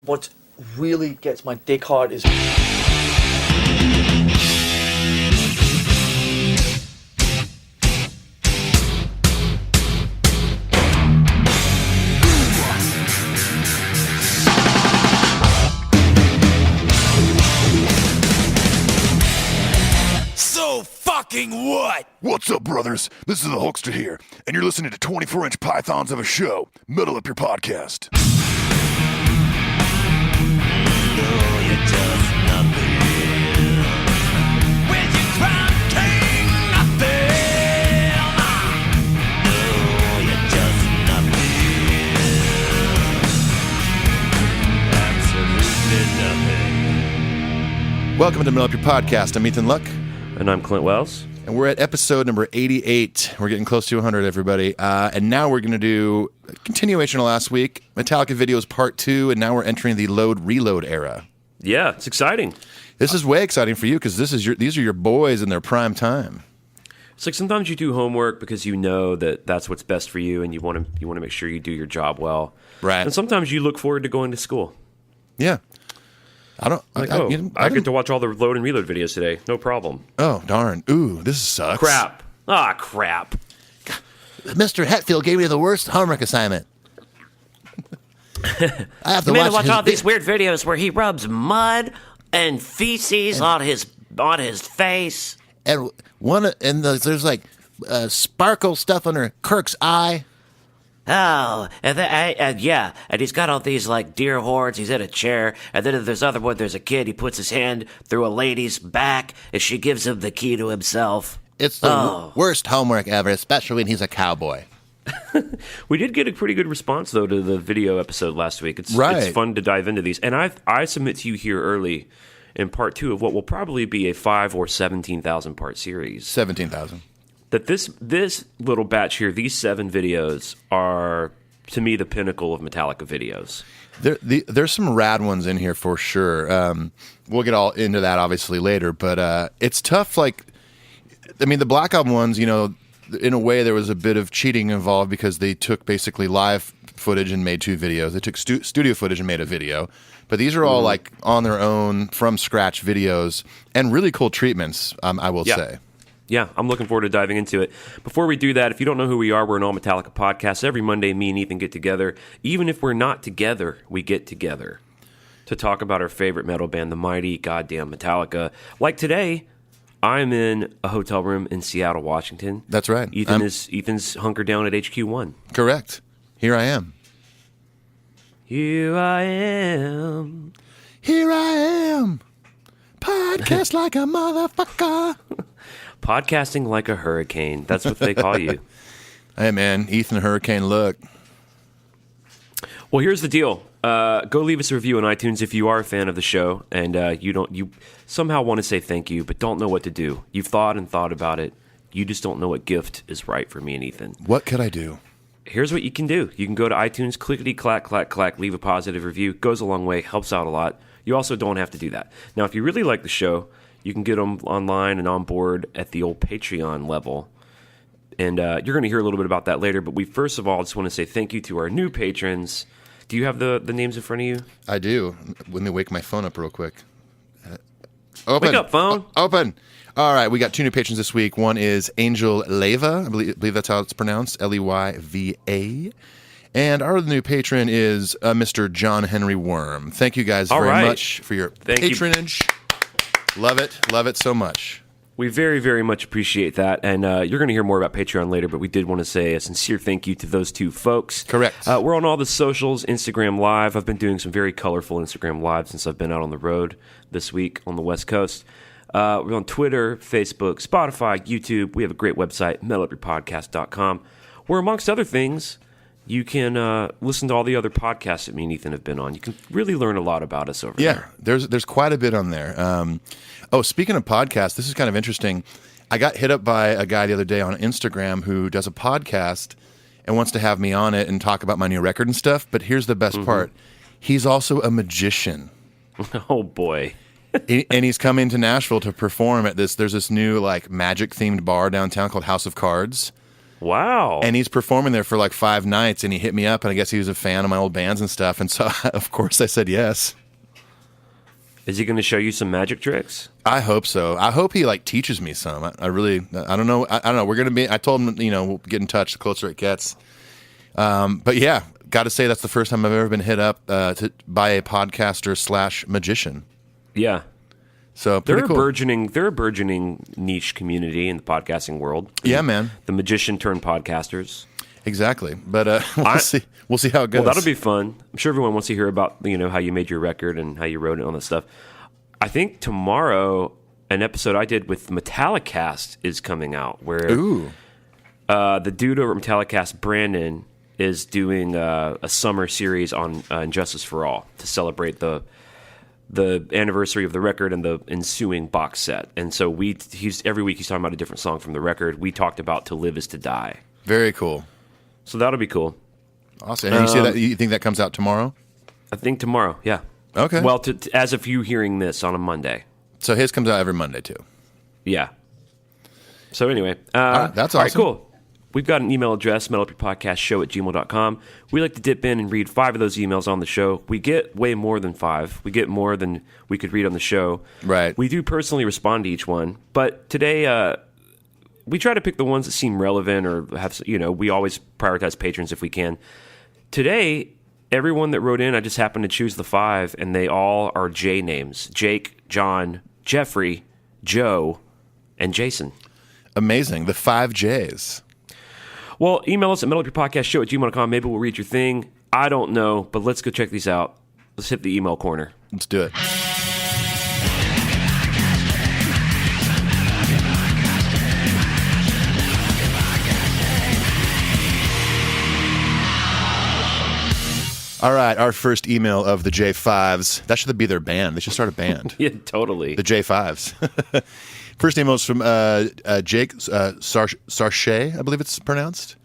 What really gets my dick hard is... So fucking what? What's up, brothers? This is the Hulkster here, and you're listening to 24-inch pythons of a show. Metal Up Your Podcast. Welcome to Metal Up Your Podcast. I'm Ethan Luck. And I'm Clint Wells. And we're at episode number 88. We're getting close to 100, everybody. And now we're going to do a continuation of last week, Metallica Videos Part 2, and now we're entering the load-reload era. Yeah, it's exciting. This is way exciting for you because these are your boys in their prime time. It's like sometimes you do homework because you know that that's what's best for you and you want to make sure you do your job well. Right. And sometimes you look forward to going to school. Yeah. I get to watch all the load and reload videos today. No problem. Oh, darn. Ooh, this sucks. Crap. Crap. Mr. Hetfield gave me the worst homework assignment. I have to watch all these weird videos where he rubs mud and feces on his face. And there's like sparkle stuff under Kirk's eye. Oh, and he's got all these like deer horns. He's in a chair, and then there's other one. There's a kid. He puts his hand through a lady's back, and she gives him the key to himself. It's the worst homework ever, especially when he's a cowboy. We did get a pretty good response though to the video episode last week. It's fun to dive into these, and I submit to you here early in part 2 of what will probably be a 5 or 17,000 part series. 17,000. That this little batch here, these 7 videos are, to me, the pinnacle of Metallica videos. There's some rad ones in here for sure. We'll get all into that obviously later, but it's tough. Like, I mean, the Black Album ones, you know, in a way there was a bit of cheating involved because they took basically live footage and made 2 videos. They took studio footage and made a video. But these are all like on their own, from scratch videos and really cool treatments, I will say. Yeah, I'm looking forward to diving into it. Before we do that, if you don't know who we are, we're an all Metallica podcast. Every Monday, me and Ethan get together. Even if we're not together, we get together to talk about our favorite metal band, the mighty goddamn Metallica. Like today, I'm in a hotel room in Seattle, Washington. That's right. Ethan's hunkered down at HQ1. Correct. Here I am. Here I am. Here I am. Podcast like a motherfucker. Podcasting like a hurricane. That's what they call you. Hey, man. Ethan Hurricane, look. Well, here's the deal. Go leave us a review on iTunes if you are a fan of the show and you somehow want to say thank you but don't know what to do. You've thought and thought about it. You just don't know what gift is right for me and Ethan. What could I do? Here's what you can do. You can go to iTunes, clickety-clack, clack, clack, leave a positive review. Goes a long way, helps out a lot. You also don't have to do that. Now, if you really like the show, you can get them online and on board at the old Patreon level. And you're going to hear a little bit about that later. But we first of all just want to say thank you to our new patrons. Do you have the names in front of you? I do. Let me wake my phone up real quick. Open. Wake up, phone. Open. All right, we got 2 new patrons this week. One is Angel Leyva. I believe that's how it's pronounced, Leyva. And our new patron is Mr. John Henry Worm. Thank you guys very much for your patronage. Love it so much. We very, very much appreciate that. And you're going to hear more about Patreon later, but we did want to say a sincere thank you to those 2 folks. Correct. We're on all the socials, Instagram Live. I've been doing some very colorful Instagram Live since I've been out on the road this week on the West Coast. We're on Twitter, Facebook, Spotify, YouTube. We have a great website, metalupyourpodcast.com, where, amongst other things, you can listen to all the other podcasts that me and Ethan have been on. You can really learn a lot about us over there. Yeah, there's quite a bit on there. Speaking of podcasts, this is kind of interesting. I got hit up by a guy the other day on Instagram who does a podcast and wants to have me on it and talk about my new record and stuff. But here's the best part. He's also a magician. Oh, boy. And he's coming to Nashville to perform at this. There's this new like magic themed bar downtown called House of Cards. Wow. And he's performing there for like 5 nights, and he hit me up, and I guess he was a fan of my old bands and stuff. And so, of course, I said yes. Is he going to show you some magic tricks? I hope so. I hope he like teaches me some. I don't know. I don't know. We're going to be, I told him, we'll get in touch the closer it gets. But yeah, got to say that's the first time I've ever been hit up by a podcaster / magician. Yeah. So They're pretty cool. a burgeoning niche community in the podcasting world. Yeah, man. The magician turned podcasters. Exactly. But we'll see. We'll see how it goes. Well, that'll be fun. I'm sure everyone wants to hear about how you made your record and how you wrote it and all that stuff. I think tomorrow an episode I did with Metallicast is coming out where the dude over at Metallicast, Brandon, is doing a summer series on Injustice for All to celebrate the anniversary of the record and the ensuing box set. And so every week he's talking about a different song from the record. We talked about To Live Is to Die. Very cool. So that'll be cool. Awesome. And you think that comes out tomorrow? I think tomorrow, yeah. Okay. Well, as of you hearing this on a Monday. So his comes out every Monday too. Yeah. So anyway. That's awesome. All right, cool. We've got an email address, metalupyourpodcast@gmail.com. We like to dip in and read 5 of those emails on the show. We get way more than 5. We get more than we could read on the show. Right. We do personally respond to each one. But today, we try to pick the ones that seem relevant or have, we always prioritize patrons if we can. Today, everyone that wrote in, I just happened to choose the 5, and they all are J names. Jake, John, Jeffrey, Joe, and Jason. Amazing. The 5 J's. Well, email us at metalupyourpodcast@gmail.com. Maybe we'll read your thing. I don't know, but let's go check these out. Let's hit the email corner. Let's do it. All right, our first email of the J5s. That should be their band. They should start a band. Yeah, totally. The J5s. First email is from Jake Sarche, I believe it's pronounced.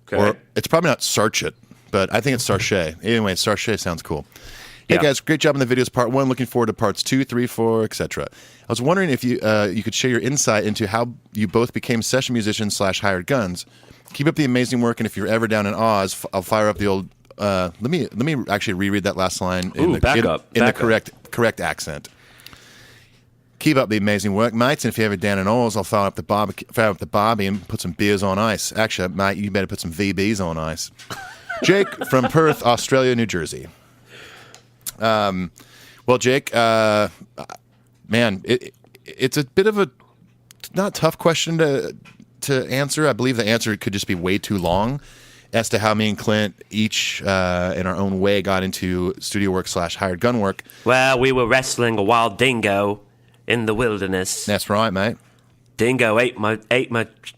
Okay. Or it's probably not Sarchet, but I think it's Sarche. Anyway, Sarche sounds cool. Hey guys, great job on the videos. Part 1, looking forward to parts 2, 3, 4, etc. I was wondering if you could share your insight into how you both became session musicians / hired guns. Keep up the amazing work, and if you're ever down in Oz, I'll fire up the old. Let me actually reread that last line in the correct accent. Keep up the amazing work, mates, and if you're ever down in Oz, I'll fire up the barbie and put some beers on ice. Actually, mate, you better put some VBs on ice. Jake from Perth, Australia, New Jersey. Well, Jake, man, it's a bit of a not tough question to answer. I believe the answer could just be way too long as to how me and Clint each in our own way got into studio work / hired gun work. Well, we were wrestling a wild dingo in the wilderness. That's right, mate. Dingo ate my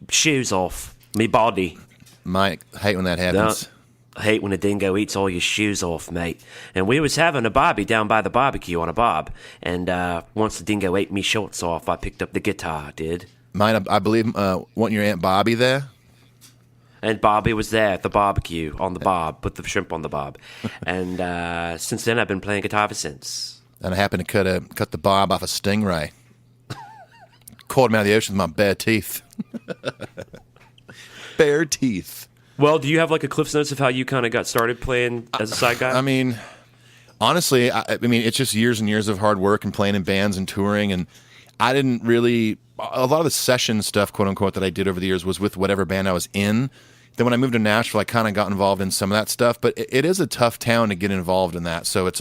shoes off, me body. Mike, hate when that happens. I hate when a dingo eats all your shoes off, mate. And we was having a barbie down by the barbecue on a bob. And once the dingo ate me shorts off, I picked up the guitar, I did. Mine, I believe, wasn't your Aunt Bobby there? And Bobby was there at the barbecue on the bob, put the shrimp on the bob. And since then, I've been playing guitar ever since. And I happened to cut the bob off a stingray. Caught him out of the ocean with my bare teeth. Bare teeth. Well, do you have like a Cliff's Notes of how you kind of got started playing as a side guy? I mean, honestly, I mean, it's just years and years of hard work and playing in bands and touring. And I didn't really, a lot of the session stuff, quote unquote, that I did over the years was with whatever band I was in. Then when I moved to Nashville, I kind of got involved in some of that stuff. But it is a tough town to get involved in that. So it's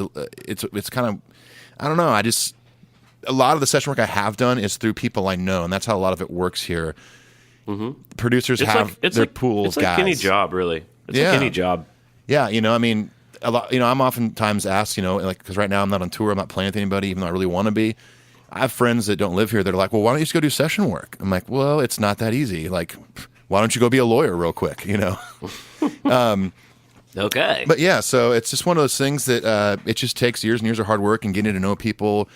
kind of, I don't know. A lot of the session work I have done is through people I know, and that's how a lot of it works here. Mm-hmm. Producers have their pool of guys. It's like any job, really. It's like any job. Yeah, I mean, a lot. I'm oftentimes asked, because right now I'm not on tour, I'm not playing with anybody, even though I really want to be. I have friends that don't live here that are like, well, why don't you just go do session work? I'm like, well, it's not that easy. Like, why don't you go be a lawyer real quick, Okay. But yeah, so it's just one of those things that it just takes years and years of hard work and getting to know people,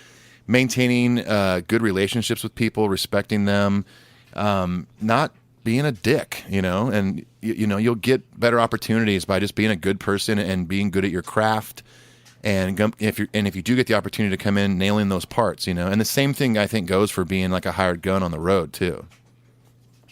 maintaining good relationships with people, respecting them, not being a dick, and you'll get better opportunities by just being a good person and being good at your craft. And if you do get the opportunity to come in, nailing those parts, and the same thing I think goes for being like a hired gun on the road too.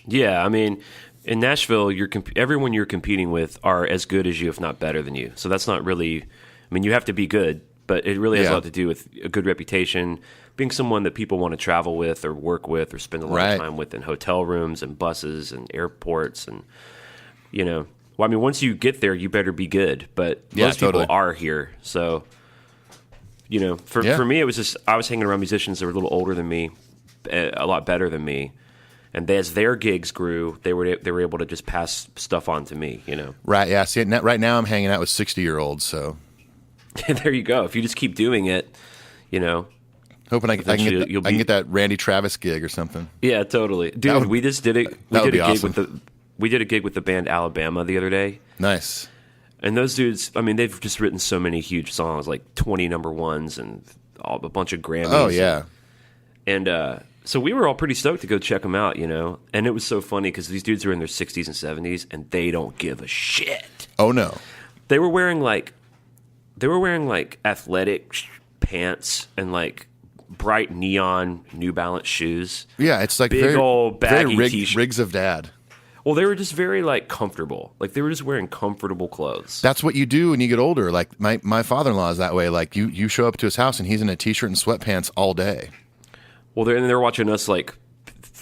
Yeah, I mean, In Nashville, everyone you're competing with are as good as you, if not better than you. So that's not really. I mean, you have to be good, but it really has a lot to do with a good reputation, being someone that people want to travel with or work with or spend a lot of time with in hotel rooms and buses and airports and Well, I mean, once you get there, you better be good. But most people are here, so for me, it was just I was hanging around musicians that were a little older than me, a lot better than me. And as their gigs grew, they were able to just pass stuff on to me, Right, yeah. See, right now I'm hanging out with 60-year-olds, so. There you go. If you just keep doing it, Hoping I can get that Randy Travis gig or something. Yeah, totally. Dude, we just did it. We did a gig with the band Alabama the other day. Nice. And those dudes, I mean, they've just written so many huge songs, like 20 number ones and a bunch of Grammys. Oh, yeah. And so we were all pretty stoked to go check them out, And it was so funny because these dudes are in their 60s and 70s, and they don't give a shit. Oh, no. They were wearing like athletic pants and like bright neon New Balance shoes. Yeah, it's like big old baggy t-shirt. Rigs of dad. Well, they were just very like comfortable. Like they were just wearing comfortable clothes. That's what you do when you get older. Like my father-in-law is that way. Like you show up to his house and he's in a t-shirt and sweatpants all day. Well, they're watching us like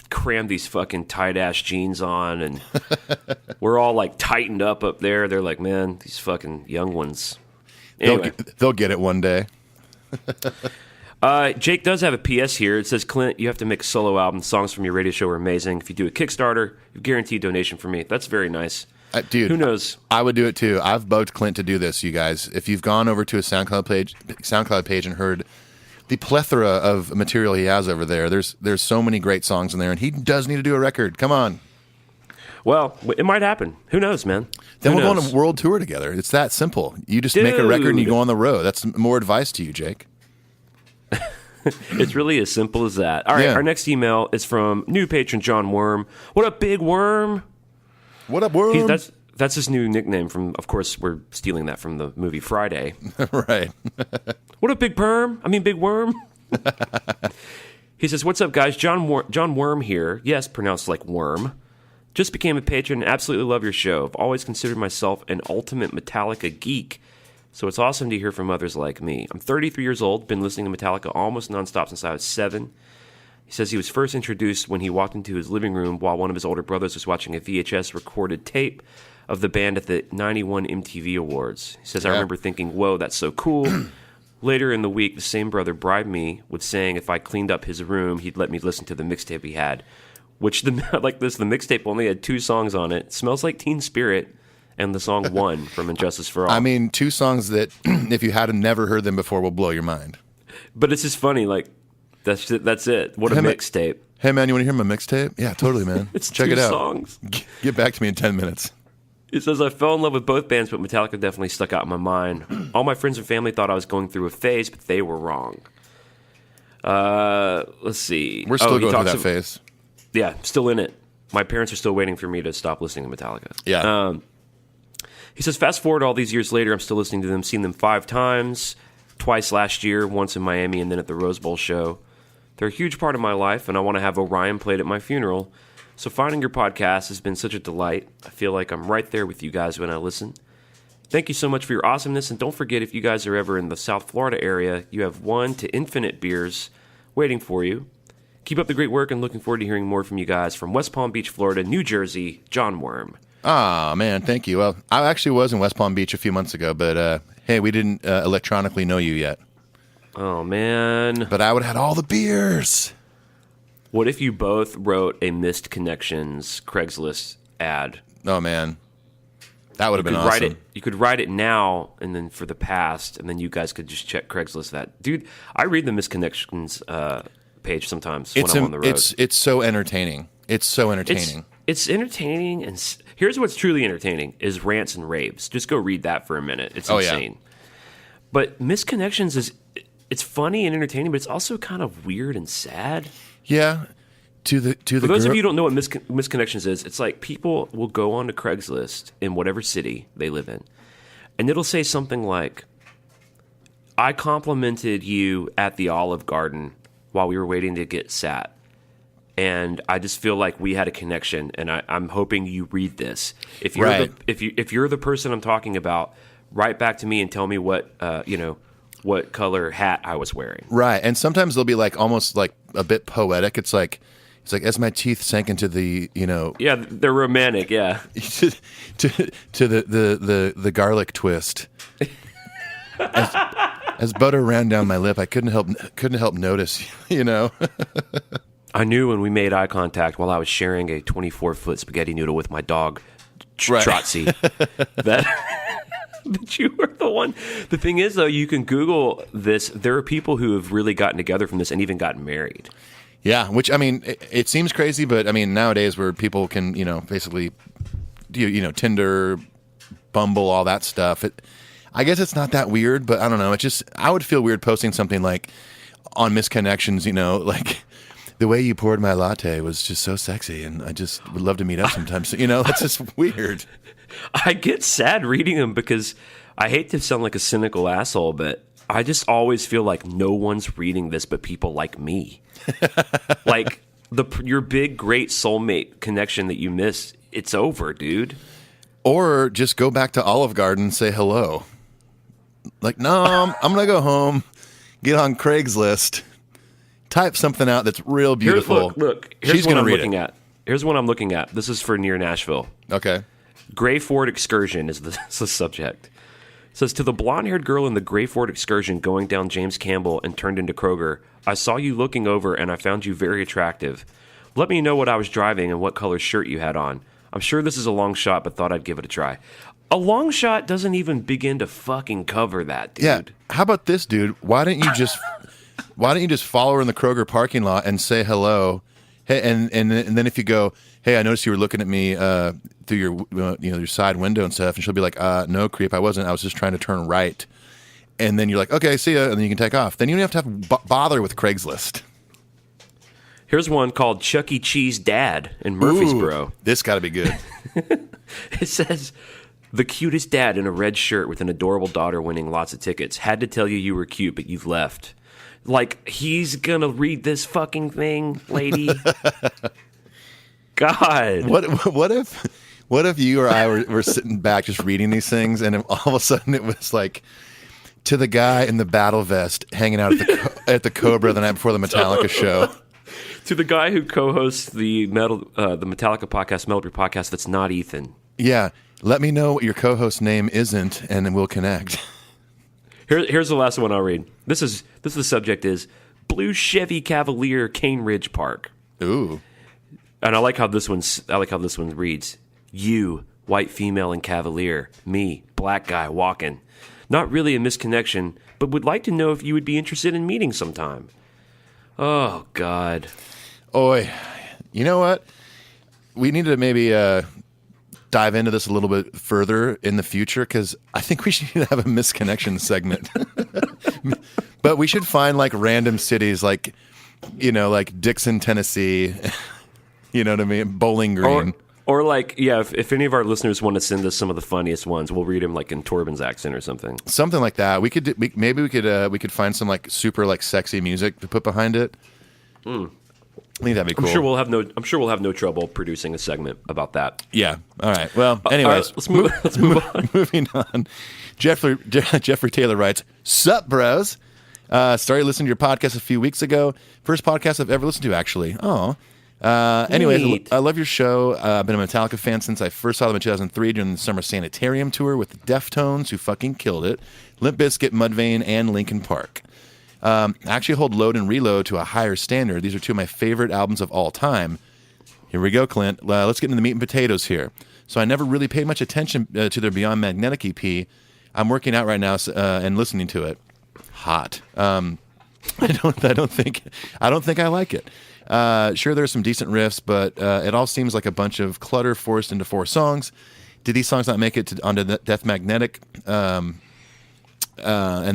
cram these fucking tight ass jeans on, and we're all like tightened up there. They're like, man, these fucking young ones. Anyway. They'll get it one day. Jake does have a PS here. It says, Clint, you have to make a solo album. Songs from your radio show are amazing. If you do a Kickstarter, you guarantee a donation from me. That's very nice. Dude, who knows? I would do it too. I've bugged Clint to do this, you guys. If you've gone over to his SoundCloud page and heard the plethora of material he has over there, there's so many great songs in there, and he does need to do a record. Come on. Well, it might happen. Who knows, man? Then we'll go on a world tour together. It's that simple. You just make a record and you go on the road. That's more advice to you, Jake. It's really as simple as that. All right, Our next email is from new patron John Worm. What up, Big Worm? What up, Worm? That's his new nickname from, of course, we're stealing that from the movie Friday. Right. What up, Big Worm? He says, what's up, guys? John Worm here. Yes, pronounced like worm. Just became a patron and absolutely love your show. I've always considered myself an ultimate Metallica geek, so it's awesome to hear from others like me. I'm 33 years old, been listening to Metallica almost nonstop since I was 7. He says he was first introduced when he walked into his living room while one of his older brothers was watching a VHS recorded tape of the band at the 91 MTV Awards. He says, I remember thinking, whoa, that's so cool. Later in the week, the same brother bribed me with saying if I cleaned up his room, he'd let me listen to the mixtape he had. Which, the mixtape only had 2 songs on it. Smells Like Teen Spirit and the song One from Injustice for All. I mean, 2 songs that, if you had never heard them before, will blow your mind. But it's just funny, like, that's it. What a mixtape. Hey, man, you want to hear my mixtape? Yeah, totally, man. Check it out. Songs. Get back to me in 10 minutes. It says, I fell in love with both bands, but Metallica definitely stuck out in my mind. All my friends and family thought I was going through a phase, but they were wrong. Let's see. We're still going through that phase. Yeah, still in it. My parents are still waiting for me to stop listening to Metallica. Yeah. He says, fast forward all these years later, I'm still listening to them, seen them 5 times, twice last year, once in Miami and then at the Rose Bowl show. They're a huge part of my life, and I want to have Orion played at my funeral. So finding your podcast has been such a delight. I feel like I'm right there with you guys when I listen. Thank you so much for your awesomeness, and don't forget, if you guys are ever in the South Florida area, you have 1 to infinite beers waiting for you. Keep up the great work, and looking forward to hearing more from you guys from West Palm Beach, Florida, New Jersey, John Worm. Ah, man, thank you. Well, I actually was in West Palm Beach a few months ago, but hey, we didn't electronically know you yet. Oh, man. But I would have had all the beers. What if you both wrote a Missed Connections Craigslist ad? Oh, man. That would have been awesome. You could write it now and then for the past, and then you guys could just check Craigslist that. Dude, I read the Missed Connections page sometimes when I'm on the road. It's so entertaining. It's so entertaining. It's entertaining, and here's what's truly entertaining is rants and raves. Just go read that for a minute. It's insane. Yeah. But Missed Connections it's funny and entertaining, but it's also kind of weird and sad. Yeah. For those of you who don't know what Missed Connections is, it's like people will go on to Craigslist in whatever city they live in, and it'll say something like, I complimented you at the Olive Garden while we were waiting to get sat. and I just feel like we had a connection. And I'm hoping you read this. If you're Right. if you're the person I'm talking about, write back to me and tell me what what color hat I was wearing. Right. And sometimes they'll be like almost like a bit poetic. It's like as my teeth sank into the, Yeah, they're romantic. Yeah, to the garlic twist. As butter ran down my lip, I couldn't help notice, I knew when we made eye contact while I was sharing a 24-foot spaghetti noodle with my dog, Right. Trotsy, that you were the one. The thing is, though, you can Google this. There are people who have really gotten together from this and even gotten married. Yeah, which, I mean, it seems crazy, but I mean, nowadays where people can, basically do, Tinder, Bumble, all that stuff. I guess it's not that weird, but I don't know. I would feel weird posting something like on Misconnections, like the way you poured my latte was just so sexy, and I just would love to meet up sometime. So, that's just weird. I get sad reading them because I hate to sound like a cynical asshole, but I just always feel like no one's reading this but people like me. Like your big, great soulmate connection that you miss, it's over, dude. Or just go back to Olive Garden and say hello. Like, no, I'm going to go home, get on Craigslist, type something out that's real beautiful. Look, here's She's what gonna I'm read looking at. Here's what I'm looking at. This is for near Nashville. Okay. Gray Ford Excursion is the subject. It says, to the blonde-haired girl in the Gray Ford Excursion going down James Campbell and turned into Kroger, I saw you looking over and I found you very attractive. Let me know what I was driving and what color shirt you had on. I'm sure this is a long shot, but thought I'd give it a try. A long shot doesn't even begin to fucking cover that, dude. Yeah. How about this, dude? Why don't you just follow her in the Kroger parking lot and say hello? Hey, and then if you go, hey, I noticed you were looking at me through your your side window and stuff, and she'll be like, no, creep, I wasn't. I was just trying to turn right. And then you're like, okay, see ya, and then you can take off. Then you don't have to bother with Craigslist. Here's one called Chuck E. Cheese Dad in Murfreesboro. Ooh, this got to be good. It says, the cutest dad in a red shirt with an adorable daughter winning lots of tickets. Had to tell you you were cute, but you've left. Like, he's going to read this fucking thing, lady. God. What if you or I were sitting back just reading these things, and all of a sudden it was like, to the guy in the battle vest hanging out at the Cobra the night before the Metallica show. To the guy who co-hosts the Metallica podcast, Metal Up Your Podcast, that's not Ethan. Yeah. Let me know what your co-host name isn't, and then we'll connect. Here's the last one I'll read. The subject is Blue Chevy Cavalier, Cane Ridge Park. Ooh. And I like how this one reads. You, white female and Cavalier. Me, black guy walking. Not really a misconnection, but would like to know if you would be interested in meeting sometime. Oh, God. Oi. You know what? We need to maybe dive into this a little bit further in the future, because I think we should have a misconnection segment. But we should find like random cities like Dixon, Tennessee, you know what I mean? Bowling Green. Or like, yeah, if any of our listeners want to send us some of the funniest ones, we'll read them like in Torben's accent or something. Something like that. We could find some like super like sexy music to put behind it. I think that'd be cool. I'm sure we'll have no trouble producing a segment about that. Yeah. All right. Well, anyways, let's move on. Moving on. Jeffrey Taylor writes, "Sup, bros? Started listening to your podcast a few weeks ago. First podcast I've ever listened to, actually. Oh. Anyways, Neat. I love your show. I've been a Metallica fan since I first saw them in 2003 during the Summer Sanitarium tour with the Deftones, who fucking killed it, Limp Bizkit, Mudvayne, and Linkin Park. I actually hold Load and Reload to a higher standard. These are two of my favorite albums of all time." Here we go, Clint. Let's get into the meat and potatoes here. "So I never really paid much attention to their Beyond Magnetic EP. I'm working out right now and listening to it. Hot. I don't think I like it. Sure, there's some decent riffs, but it all seems like a bunch of clutter forced into 4 songs. Did these songs not make it onto Death Magnetic? And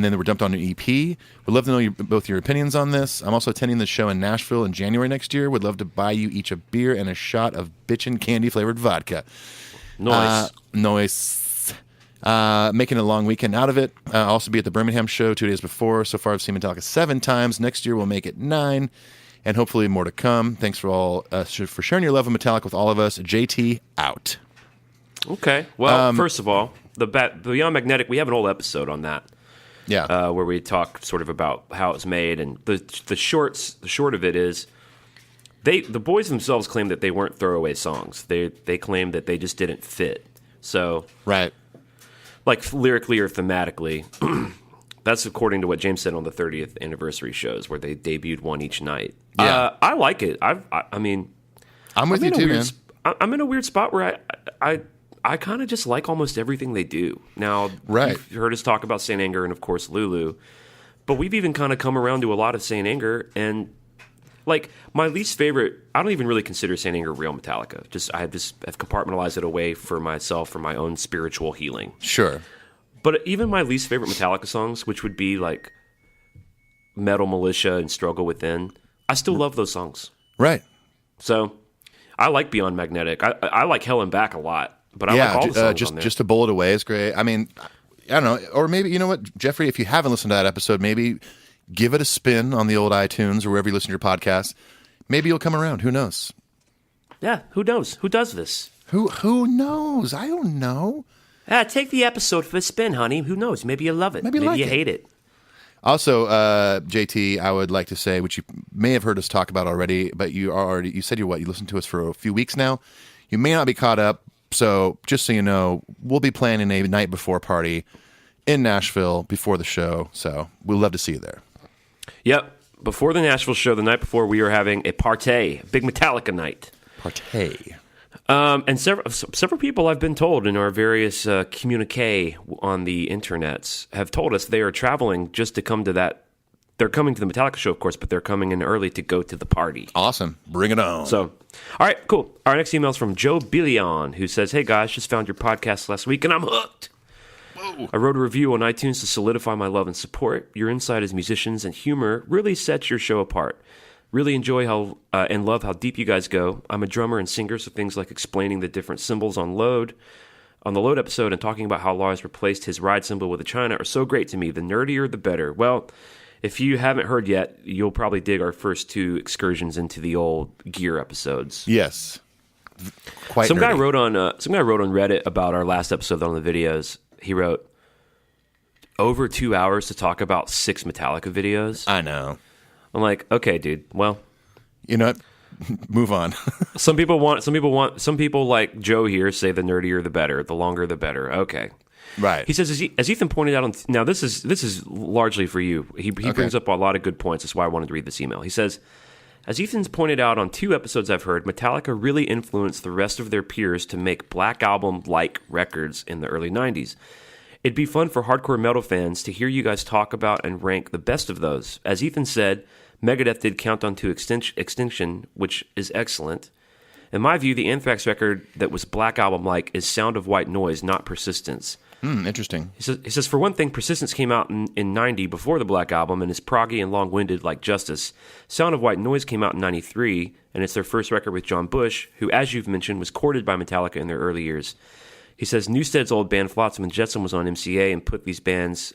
then they were dumped on an EP. Would love to know both your opinions on this. I'm also attending the show in Nashville in January next year. Would love to buy you each a beer and a shot of bitchin' candy-flavored vodka." Nice. Noise. Making a long weekend out of it. Also be at the Birmingham show 2 days before. So far, I've seen Metallica 7 times. Next year, we'll make it 9. and hopefully more to come. Thanks for sharing your love of Metallica with all of us. JT out. Okay. Well, first of all, the Beyond Magnetic, we have an old episode on that. Yeah. Where we talk sort of about how it's made, and the short of it is the boys themselves claim that they weren't throwaway songs. They claim that they just didn't fit. So Right. like lyrically or thematically, that's according to what James said on the 30th anniversary shows, where they debuted one each night. Yeah. I like it. I mean, I'm with you too, man. I'm in a weird spot where I kind of just like almost everything they do. Now, Right. You've heard us talk about Saint Anger and, of course, Lulu. But we've even kind of come around to a lot of Saint Anger. And, like, my least favorite, I don't even really consider Saint Anger real Metallica. I've compartmentalized it away for myself, for my own spiritual healing. Sure. But even my least favorite Metallica songs, which would be, like, Metal Militia and Struggle Within, I still love those songs. Right. So, I like Beyond Magnetic. I like Hell and Back a lot. But I like all the songs on there. Just a bullet away is great. I mean, I don't know, or maybe you know what, Jeffrey, if you haven't listened to that episode, maybe give it a spin on the old iTunes or wherever you listen to your podcast. Maybe you'll come around. Who knows? Yeah, who knows? Who does this? Who knows? I don't know. Take the episode for a spin, honey. Who knows? Maybe you love it. Maybe Maybe like you it. hate it. Also, JT, I would like to say, which you may have heard us talk about already, but you said you listened to us for a few weeks now. You may not be caught up. So just so you know, we'll be planning a night before party in Nashville before the show. So we'd love to see you there. Yep. Before the Nashville show, the night before, we are having a partay, a big Metallica night. Partay. And several people I've been told in our various communique on the internets have told us they are traveling just to come to that. They're coming to the Metallica show, of course, but they're coming in early to go to the party. Awesome. Bring it on. So, all right, cool. Our next email is from Joe Billion, who says, "Hey, guys, just found your podcast last week, and I'm hooked. Whoa. I wrote a review on iTunes to solidify my love and support. Your insight as musicians and humor really sets your show apart. Really enjoy how and love how deep you guys go. I'm a drummer and singer, so things like explaining the different symbols on the Load episode and talking about how Lars replaced his ride symbol with a China are so great to me. The nerdier, the better. Well, if you haven't heard yet, you'll probably dig our first two excursions into the old gear episodes. Yes. Quite some nerdy. guy wrote on Reddit about our last episode on the videos. He wrote, over 2 hours to talk about 6 Metallica videos. I know. I'm like, okay, dude. Well, you know what? Move on. some people like Joe here say the nerdier the better, the longer the better. Okay. Right. He says, as Ethan pointed out, now this is largely for you. He brings up a lot of good points. That's why I wanted to read this email. He says, as Ethan's pointed out on 2 episodes I've heard, Metallica really influenced the rest of their peers to make Black Album-like records in the early 90s. It'd be fun for hardcore metal fans to hear you guys talk about and rank the best of those. As Ethan said, Megadeth did Countdown to Extinction, which is excellent. In my view, the Anthrax record that was Black Album-like is Sound of White Noise, not Persistence. Interesting. He says, for one thing, Persistence came out in 90 before the Black Album and is proggy and long-winded like Justice. Sound of White Noise came out in 93, and it's their first record with John Bush, who, as you've mentioned, was courted by Metallica in their early years. He says, Newsted's old band Flotsam and Jetsam was on MCA and put these bands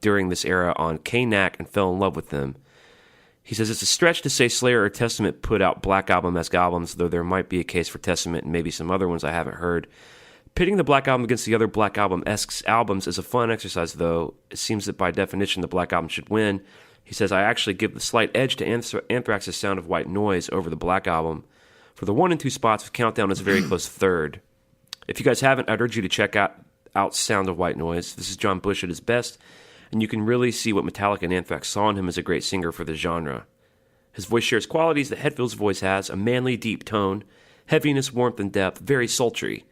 during this era on K-Nack and fell in love with them. He says, it's a stretch to say Slayer or Testament put out Black Album-esque albums, though there might be a case for Testament and maybe some other ones I haven't heard. Pitting the Black Album against the other Black Album-esque albums is a fun exercise, though. It seems that by definition the Black Album should win. He says, I actually give the slight edge to Anthrax's Sound of White Noise over the Black Album. For the 1 and 2 spots, Countdown is a very close third. If you guys haven't, I'd urge you to check out Sound of White Noise. This is John Bush at his best, and you can really see what Metallica and Anthrax saw in him as a great singer for the genre. His voice shares qualities that Hetfield's voice has, a manly, deep tone, heaviness, warmth, and depth, very sultry.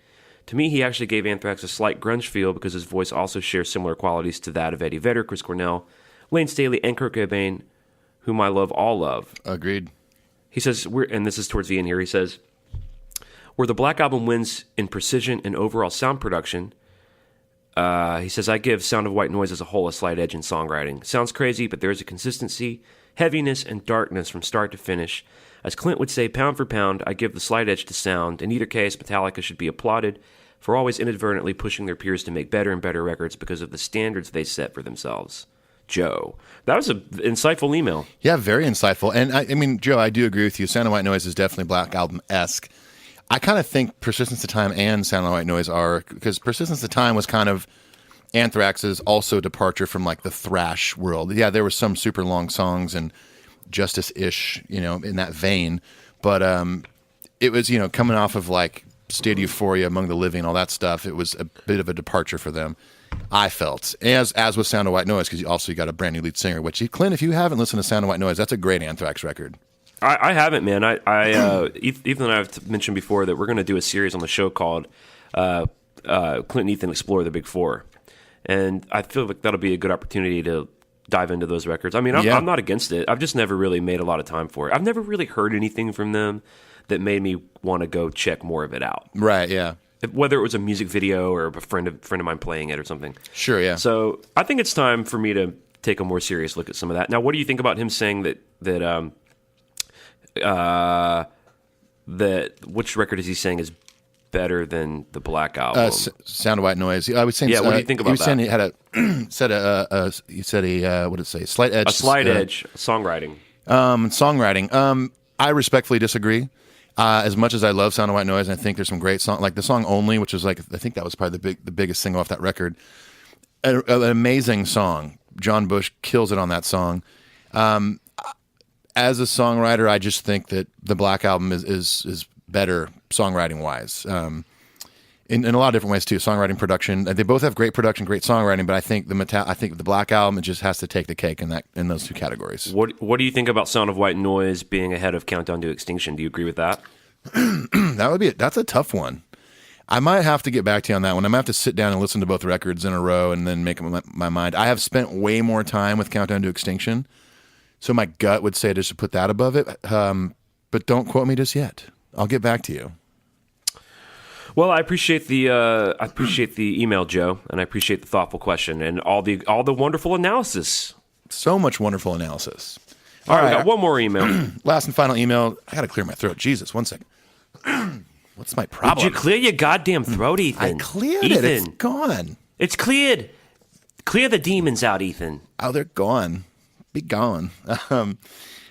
To me, he actually gave Anthrax a slight grunge feel because his voice also shares similar qualities to that of Eddie Vedder, Chris Cornell, Lane Staley, and Kurt Cobain, whom I all love. Agreed. He says, and this is towards the end here, he says, where the Black Album wins in precision and overall sound production, he says, I give Sound of White Noise as a whole a slight edge in songwriting. Sounds crazy, but there is a consistency, heaviness, and darkness from start to finish. As Clint would say, pound for pound, I give the slight edge to sound. In either case, Metallica should be applauded for always inadvertently pushing their peers to make better and better records because of the standards they set for themselves. Joe. That was an insightful email. Yeah, very insightful. And I mean, Joe, I do agree with you. Sound of White Noise is definitely Black Album-esque. I kind of think Persistence of Time and Sound of White Noise are, because Persistence of Time was kind of Anthrax's also departure from like the thrash world. Yeah, there were some super long songs and Justice-ish, in that vein. But it was, coming off of like State of Euphoria, Among the Living, all that stuff. It was a bit of a departure for them, I felt, as with Sound of White Noise, because you got a brand new lead singer. Which, Clint, if you haven't listened to Sound of White Noise, that's a great Anthrax record. I haven't, man. Ethan and I have mentioned before that we're going to do a series on the show called Clint and Ethan Explore the Big Four, and I feel like that'll be a good opportunity to dive into those records. I mean, I'm not against it. I've just never really made a lot of time for it. I've never really heard anything from them that made me want to go check more of it out. Right, yeah. Whether it was a music video or a friend of mine playing it or something. Sure, yeah. So I think it's time for me to take a more serious look at some of that. Now, what do you think about him saying that which record is he saying is better than the Black Album? Sound of White Noise. I was saying. Yeah, what do you think about that? He had what did it say? Slight edge. A slight edge songwriting. Songwriting. I respectfully disagree. As much as I love Sound of White Noise, and I think there's some great songs, like the song "Only," which is like I think that was probably the biggest single off that record. An amazing song. John Bush kills it on that song. As a songwriter, I just think that the Black Album is better songwriting wise. In a lot of different ways too. Songwriting, production. They both have great production, great songwriting, but I think the Black Album, it just has to take the cake in those two categories. What do you think about Sound of White Noise being ahead of Countdown to Extinction? Do you agree with that? That's a tough one. I might have to get back to you on that one. I might have to sit down and listen to both records in a row and then make up my mind. I have spent way more time with Countdown to Extinction, so my gut would say just to put that above it. But don't quote me just yet. I'll get back to you. Well, I appreciate the email, Joe, and I appreciate the thoughtful question and all the wonderful analysis. So much wonderful analysis. All right, we got one more email. Last and final email. I got to clear my throat. Jesus, one second. What's my problem? Did you clear your goddamn throat, Ethan? I cleared it. It's gone. It's cleared. Clear the demons out, Ethan. Oh, they're gone. Be gone.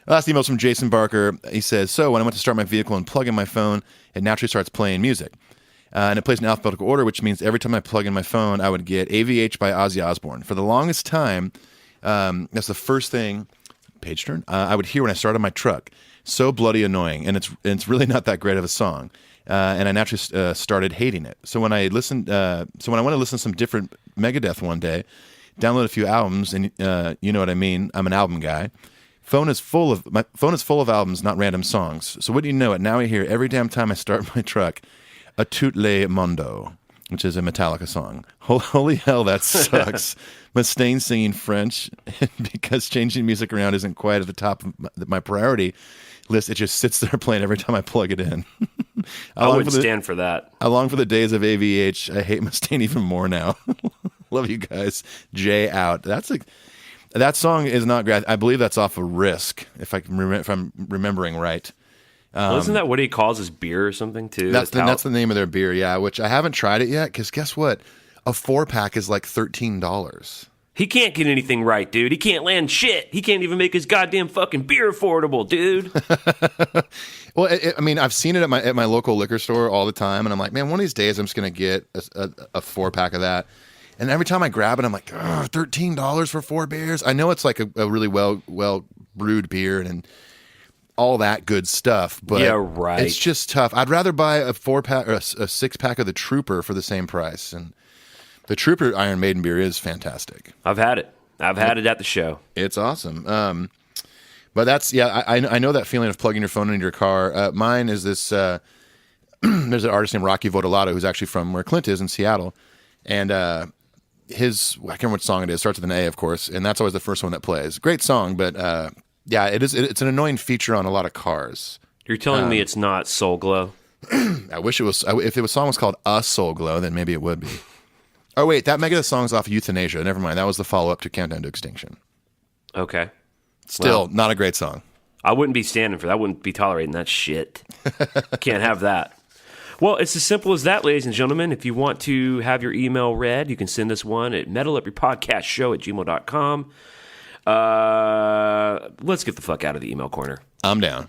Last email's from Jason Barker. He says, so when I went to start my vehicle and plug in my phone, it naturally starts playing music. And it plays in alphabetical order, which means every time I plug in my phone, I would get AVH by Ozzy Osbourne. For the longest time, that's the first thing, page turn, I would hear when I started my truck. So bloody annoying, and it's really not that great of a song. And I naturally started hating it. So when I listened, when I went to listen to some different Megadeth one day, download a few albums, and you know what I mean. I'm an album guy. My phone is full of albums, not random songs. So what do you know? It now I hear every damn time I start my truck, a Tout le Mondo, which is a Metallica song. Holy hell, that sucks. Mustaine singing French, because changing music around isn't quite at the top of my priority list. It just sits there playing every time I plug it in. I wouldn't stand for that. I long for the days of AVH. I hate Mustaine even more now. Love you guys. Jay out. That song is not great. I believe that's off of Risk, if I'm remembering right. Well, isn't that what he calls his beer or something too? That's the name of their beer, yeah. Which I haven't tried it yet, because guess what? A 4-pack is like $13. He can't get anything right, dude. He can't land shit. He can't even make his goddamn fucking beer affordable, dude. Well, I mean, I've seen it at my local liquor store all the time, and I'm like, man, one of these days I'm just gonna get a 4-pack of that. And every time I grab it, I'm like, $13 for 4 beers. I know it's like a really well brewed beer and all that good stuff, but yeah, right. It's just tough. I'd rather buy a 4-pack or a 6-pack of the Trooper for the same price. And the Trooper Iron Maiden beer is fantastic. I've had it. I've had it at the show. It's awesome. But that's, yeah, I know that feeling of plugging your phone into your car. Mine is this, there's an artist named Rocky Vodolato who's actually from where Clint is in Seattle. And I can't remember what song it is. It starts with an A, of course. And that's always the first one that plays. Great song, but yeah, it is. It's an annoying feature on a lot of cars. You're telling me it's not Soul Glow? I wish it was. If the song was called "A Soul Glow," then maybe it would be. Oh wait, that Megadeth song's off of Euthanasia. Never mind. That was the follow-up to Countdown to Extinction. Okay. Still, not a great song. I wouldn't be standing for that. I wouldn't be tolerating that shit. Can't have that. Well, it's as simple as that, ladies and gentlemen. If you want to have your email read, you can send us one at metalupyourpodcastshow@gmail.com. Let's get the fuck out of the email corner. I'm down.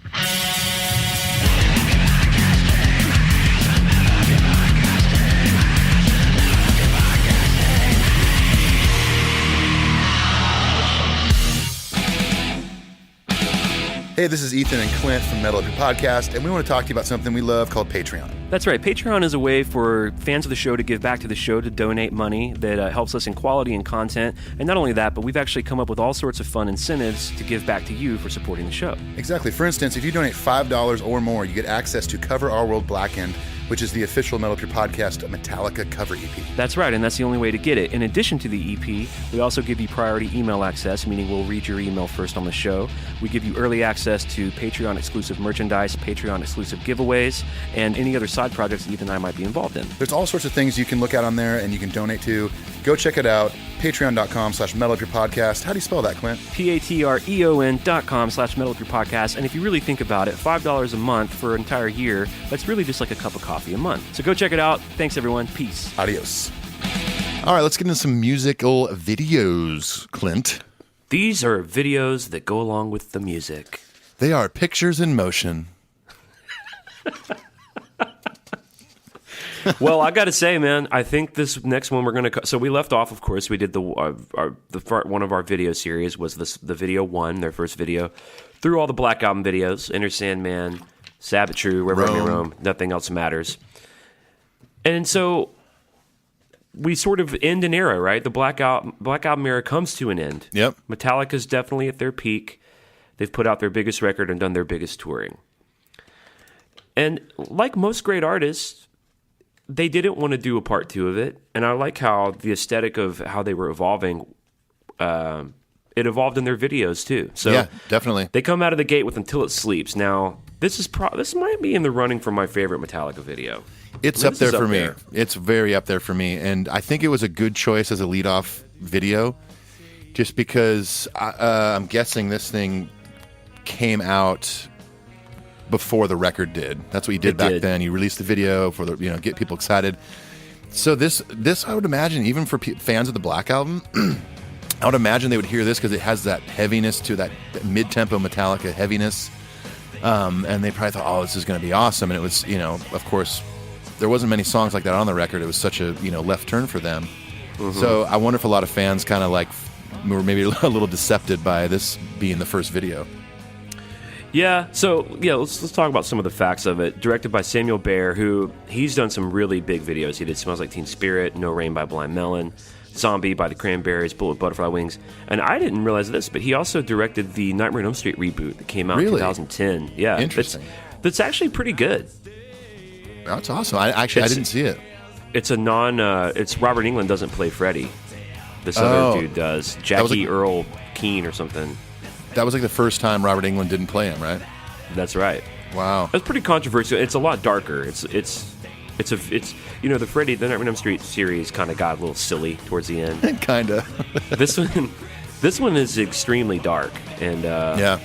Hey, this is Ethan and Clint from Metal Up Your Podcast, and we want to talk to you about something we love called Patreon. That's right. Patreon is a way for fans of the show to give back to the show, to donate money that helps us in quality and content. And not only that, but we've actually come up with all sorts of fun incentives to give back to you for supporting the show. Exactly. For instance, if you donate $5 or more, you get access to Cover Our World Blackened, which is the official Metal Up Your Podcast Metallica cover EP. That's right, and that's the only way to get it. In addition to the EP, we also give you priority email access, meaning we'll read your email first on the show. We give you early access to Patreon-exclusive merchandise, Patreon-exclusive giveaways, and any other side projects that Ethan and I might be involved in. There's all sorts of things you can look at on there and you can donate to. Go check it out. Patreon.com/metalupyourpodcast. How do you spell that, Clint? patreon.com/metalupyourpodcast. And if you really think about it, $5 a month for an entire year, that's really just like a cup of coffee a month. So go check it out. Thanks, everyone. Peace. Adios. All right, let's get into some musical videos, Clint. These are videos that go along with the music. They are pictures in motion. Well, I got to say, man, I think this next one we're going to... So we left off, of course, we did one of our video series was the video one, their first video, through all the Black Album videos, Enter Sandman, Sabbath True, Wherever I May Roam, Nothing Else Matters. And so we sort of end an era, right? The Black Album era comes to an end. Yep. Metallica's definitely at their peak. They've put out their biggest record and done their biggest touring. And like most great artists, they didn't want to do a part two of it. And I like how the aesthetic of how they were evolving, it evolved in their videos too. So yeah, definitely. They come out of the gate with Until It Sleeps. Now, this might be in the running for my favorite Metallica video. It's up there for me. It's very up there for me. And I think it was a good choice as a lead-off video, just because I'm guessing this thing came out before the record did. That's what you did back then. You released the video for get people excited. So this I would imagine, even for fans of the Black Album, I would imagine they would hear this because it has that heaviness to that mid-tempo Metallica heaviness, and they probably thought, "Oh, this is going to be awesome." And it was, of course, there wasn't many songs like that on the record. It was such a left turn for them. Mm-hmm. So I wonder if a lot of fans kind of were maybe a little decepted by this being the first video. Yeah, so let's talk about some of the facts of it. Directed by Samuel Bayer, he's done some really big videos. He did Smells Like Teen Spirit, No Rain by Blind Melon, Zombie by the Cranberries, Bullet with Butterfly Wings. And I didn't realize this, but he also directed the Nightmare on Elm Street reboot that came out in 2010. Yeah, interesting. That's actually pretty good. That's awesome. I didn't see it. It's it's Robert Englund doesn't play Freddy. This other dude does. Jackie Earl Keen or something. That was like the first time Robert Englund didn't play him, right? That's right. Wow. It's pretty controversial. It's a lot darker. It's the Freddy, the Nightmare on Elm Street series kind of got a little silly towards the end. Kind of. This one is extremely dark, and yeah,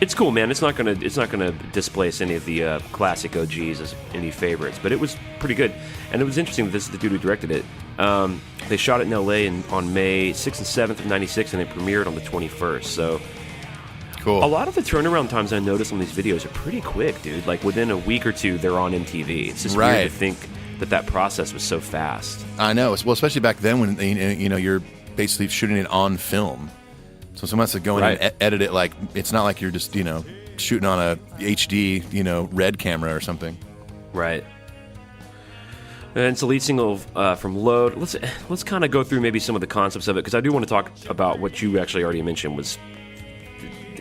it's cool, man. It's not gonna displace any of the classic OGs as any favorites, but it was pretty good, and it was interesting that this is the dude who directed it. They shot it in LA on May 6th and 7th of '96, and it premiered on the 21st. So. Cool. A lot of the turnaround times I notice on these videos are pretty quick, dude. Like within a week or two, they're on MTV. It's just weird to think that process was so fast. I know. Well, especially back then when you're basically shooting it on film, so someone has to go in and edit it. Like it's not like you're just shooting on a HD red camera or something. Right. And it's the lead single from Load. Let's kind of go through maybe some of the concepts of it, because I do want to talk about what you actually already mentioned was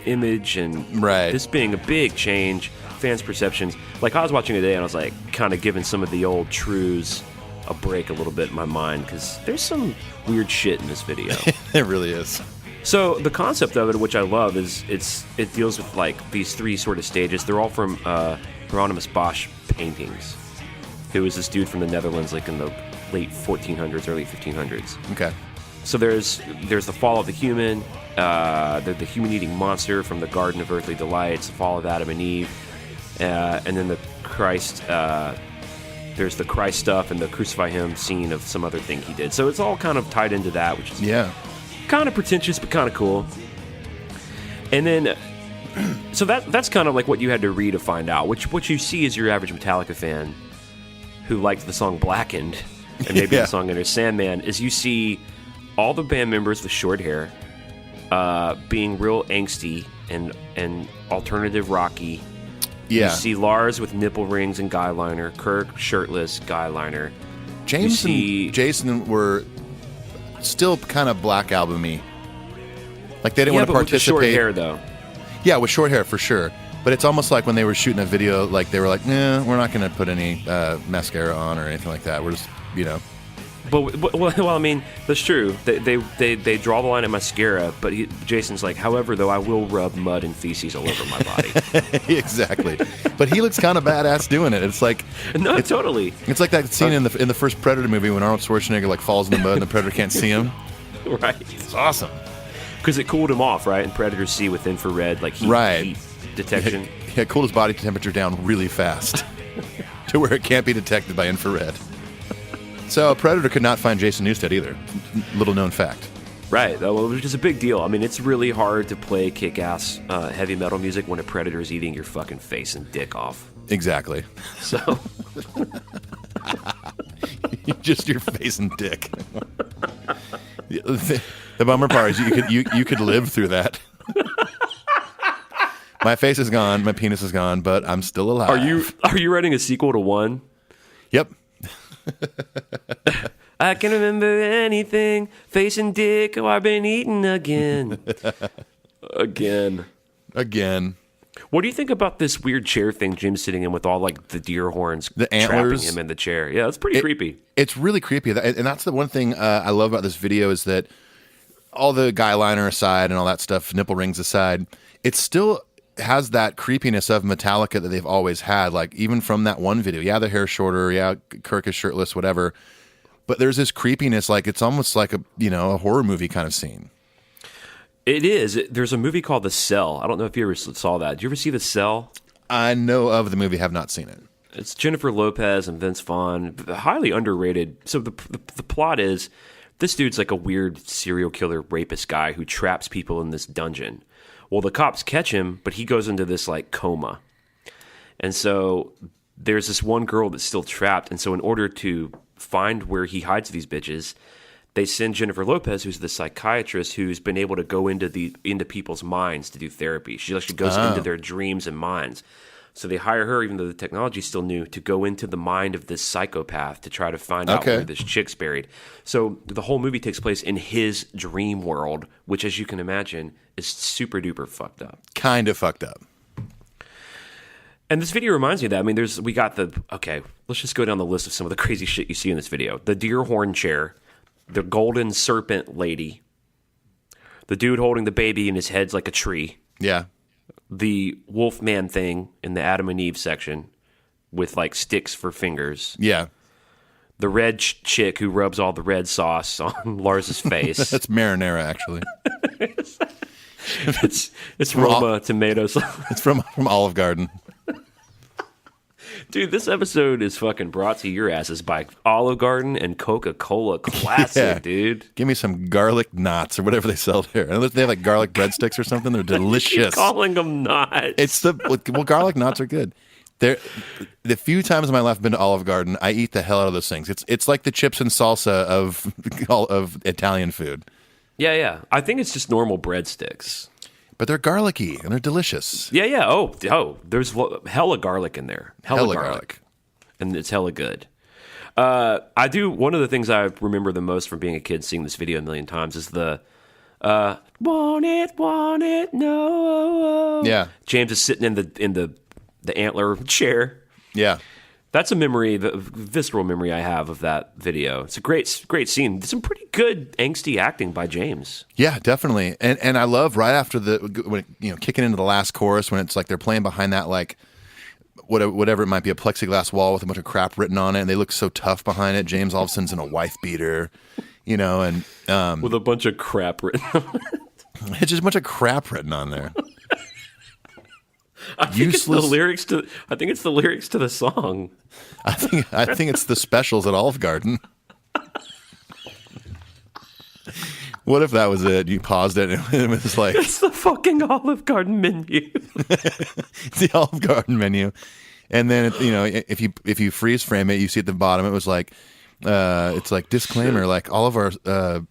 image and this being a big change, fans' perceptions. Like I was watching it today and I was like kind of giving some of the old truths a break a little bit in my mind, because there's some weird shit in this video. It really is. So the concept of it, which I love, is it deals with like these three sort of stages. They're all from Hieronymus Bosch paintings, who was this dude from the Netherlands, like in the late 1400s, early 1500s. Okay. So there's the fall of the human, the human-eating monster from the Garden of Earthly Delights, the fall of Adam and Eve, and then the Christ. There's the Christ stuff and the crucify him scene of some other thing he did. So it's all kind of tied into that, which is kind of pretentious but kind of cool. And then, so that's kind of like what you had to read to find out. What you see is your average Metallica fan who liked the song Blackened and maybe the song Enter Sandman, is you see all the band members with short hair being real angsty and alternative rocky. Yeah. You see Lars with nipple rings and guy liner, Kirk shirtless, guy liner. James and Jason were still kind of Black Album-y. Like they didn't want to participate. With the short hair, though. Yeah, with short hair for sure. But it's almost like when they were shooting a video, like they were like, "Nah, we're not going to put any mascara on or anything like that. We're just, you know." But well, I mean, that's true. They draw the line at mascara, but Jason's like, however, though, I will rub mud and feces all over my body. Exactly. But he looks kind of badass doing it. It's like totally. It's like that scene in the first Predator movie when Arnold Schwarzenegger like falls in the mud and the Predator can't see him. Right. It's awesome. Because it cooled him off, right? And Predators see with infrared, like heat detection. Yeah, cooled his body temperature down really fast to where it can't be detected by infrared. So Predator could not find Jason Newsted either. Little known fact. Right, which is a big deal. I mean, it's really hard to play kick-ass heavy metal music when a predator is eating your fucking face and dick off. Exactly. So, just your face and dick. The bummer part is you could live through that. My face is gone, my penis is gone, but I'm still alive. Are you writing a sequel to One? Yep. I can remember anything. Face and dick. Oh, I've been eating again. Again. What do you think about this weird chair thing Jim's sitting in with all like the deer horns, the antlers, trapping him in the chair? Yeah, it's pretty creepy. It's really creepy, and that's the one thing I love about this video is that all the guy liner aside and all that stuff, nipple rings aside, it still has that creepiness of Metallica that they've always had. Like even from that one video, yeah, the hair's shorter, yeah, Kirk is shirtless, whatever. But there's this creepiness, like it's almost like a horror movie kind of scene. It is. There's a movie called The Cell. I don't know if you ever saw that. Did you ever see The Cell? I know of the movie, have not seen it. It's Jennifer Lopez and Vince Vaughn. Highly underrated. So the plot is this dude's like a weird serial killer rapist guy who traps people in this dungeon. Well, the cops catch him, but he goes into this like coma. And so there's this one girl that's still trapped. And so in order to find where he hides these bitches, they send Jennifer Lopez, who's the psychiatrist who's been able to go into people's minds to do therapy. She actually goes into their dreams and minds. So they hire her, even though the technology's still new, to go into the mind of this psychopath to try to find out where this chick's buried. So the whole movie takes place in his dream world, which, as you can imagine, is super duper fucked up. Kind of fucked up. And this video reminds me of that. I mean, let's just go down the list of some of the crazy shit you see in this video. The deer horn chair, the golden serpent lady, the dude holding the baby and his head's like a tree. Yeah. The Wolfman thing in the Adam and Eve section with like sticks for fingers. Yeah. The red chick who rubs all the red sauce on Lars's face. That's marinara, actually. it's Roma tomato sauce. It's from Olive Garden. Dude, this episode is fucking brought to your asses by Olive Garden and Coca-Cola Classic, dude. Give me some garlic knots or whatever they sell there. They have like garlic breadsticks or something. They're delicious. Keep calling them knots. Garlic knots are good. The few times in my life I've been to Olive Garden, I eat the hell out of those things. It's like the chips and salsa of Italian food. Yeah. I think it's just normal breadsticks. But they're garlicky and they're delicious. Yeah. Oh, there's hella garlic in there. Hella garlic. And it's hella good. One of the things I remember the most from being a kid seeing this video a million times is the want it, no. Yeah. James is sitting in the antler chair. Yeah. That's a memory, the visceral memory I have of that video. It's a great scene. Some pretty good angsty acting by James. Yeah, definitely. And I love right after kicking into the last chorus when it's like they're playing behind that like whatever it might be, a plexiglass wall with a bunch of crap written on it, and they look so tough behind it. James all of a sudden's in a wife beater, and with a bunch of crap written on it. It's just a bunch of crap written on there. I think it's the lyrics to the song. I think it's the specials at Olive Garden. What if that was it? You paused it and it was like It's the fucking Olive Garden menu. it's the Olive Garden menu, and then if you freeze frame it, you see at the bottom it was like it's like disclaimer, like all of our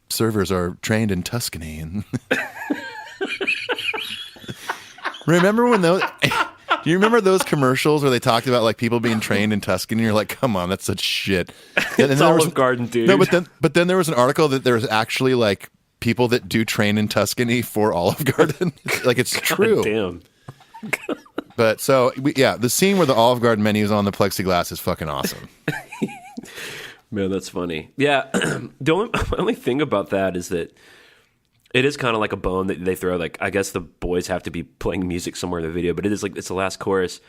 servers are trained in Tuscany. And remember when those? Do you remember those commercials where they talked about like people being trained in Tuscany? And you're like, come on, that's such shit. And It's Olive Garden, dude. No, but then there was an article that there was actually like people that do train in Tuscany for Olive Garden. Like it's true. Damn. But so the scene where the Olive Garden menu is on the plexiglass is fucking awesome. Man, that's funny. Yeah, the only thing about that is that it is kind of like a bone that they throw. Like, I guess the boys have to be playing music somewhere in the video, but it is like it's the last chorus.